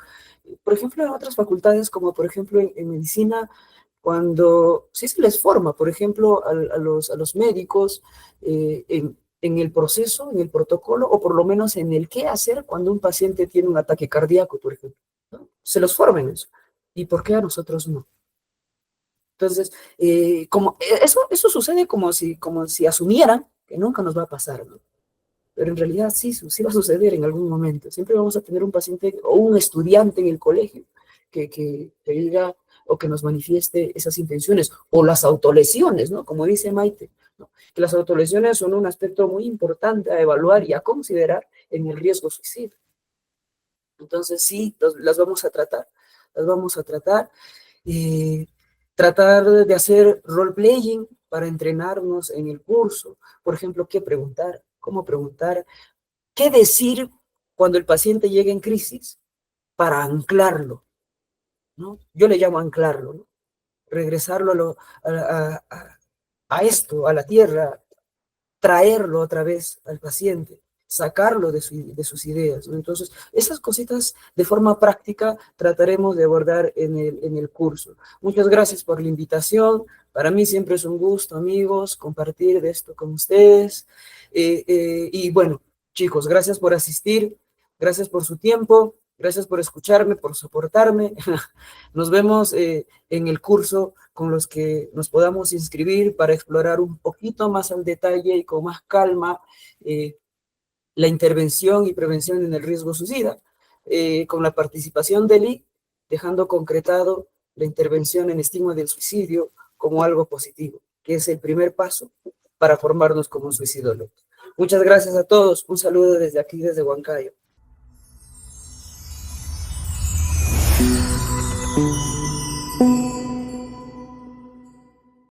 por ejemplo, en otras facultades, como por ejemplo en medicina, cuando sí se les forma, por ejemplo, a los médicos en el proceso, en el protocolo, o por lo menos en el qué hacer cuando un paciente tiene un ataque cardíaco, por ejemplo, ¿no? Se los forma en eso. ¿Y por qué a nosotros no? Entonces, eso sucede como si asumieran que nunca nos va a pasar, ¿no? Pero en realidad sí va a suceder en algún momento. Siempre vamos a tener un paciente o un estudiante en el colegio que diga o que nos manifieste esas intenciones, o las autolesiones, ¿no? Como dice Maite, ¿no? Que las autolesiones son un aspecto muy importante a evaluar y a considerar en el riesgo suicida. Entonces sí, las vamos a tratar, las vamos a tratar. Tratar de hacer role-playing para entrenarnos en el curso. Por ejemplo, ¿qué preguntar? ¿Cómo preguntar? ¿Qué decir cuando el paciente llega en crisis para anclarlo? ¿No? Yo le llamo anclarlo, ¿no? Regresarlo a esto, a la tierra, traerlo otra vez al paciente, sacarlo de sus ideas, ¿no? Entonces, esas cositas de forma práctica trataremos de abordar en el curso. Muchas gracias por la invitación. Para mí siempre es un gusto, amigos, compartir de esto con ustedes. Y bueno, chicos, gracias por asistir, gracias por su tiempo, gracias por escucharme, por soportarme. Nos vemos en el curso con los que nos podamos inscribir para explorar un poquito más al detalle y con más calma la intervención y prevención en el riesgo suicida, con la participación del I, dejando concretado la intervención en estigma del suicidio como algo positivo, que es el primer paso para formarnos como suicidólogos. Muchas gracias a todos. Un saludo desde aquí, desde Huancayo.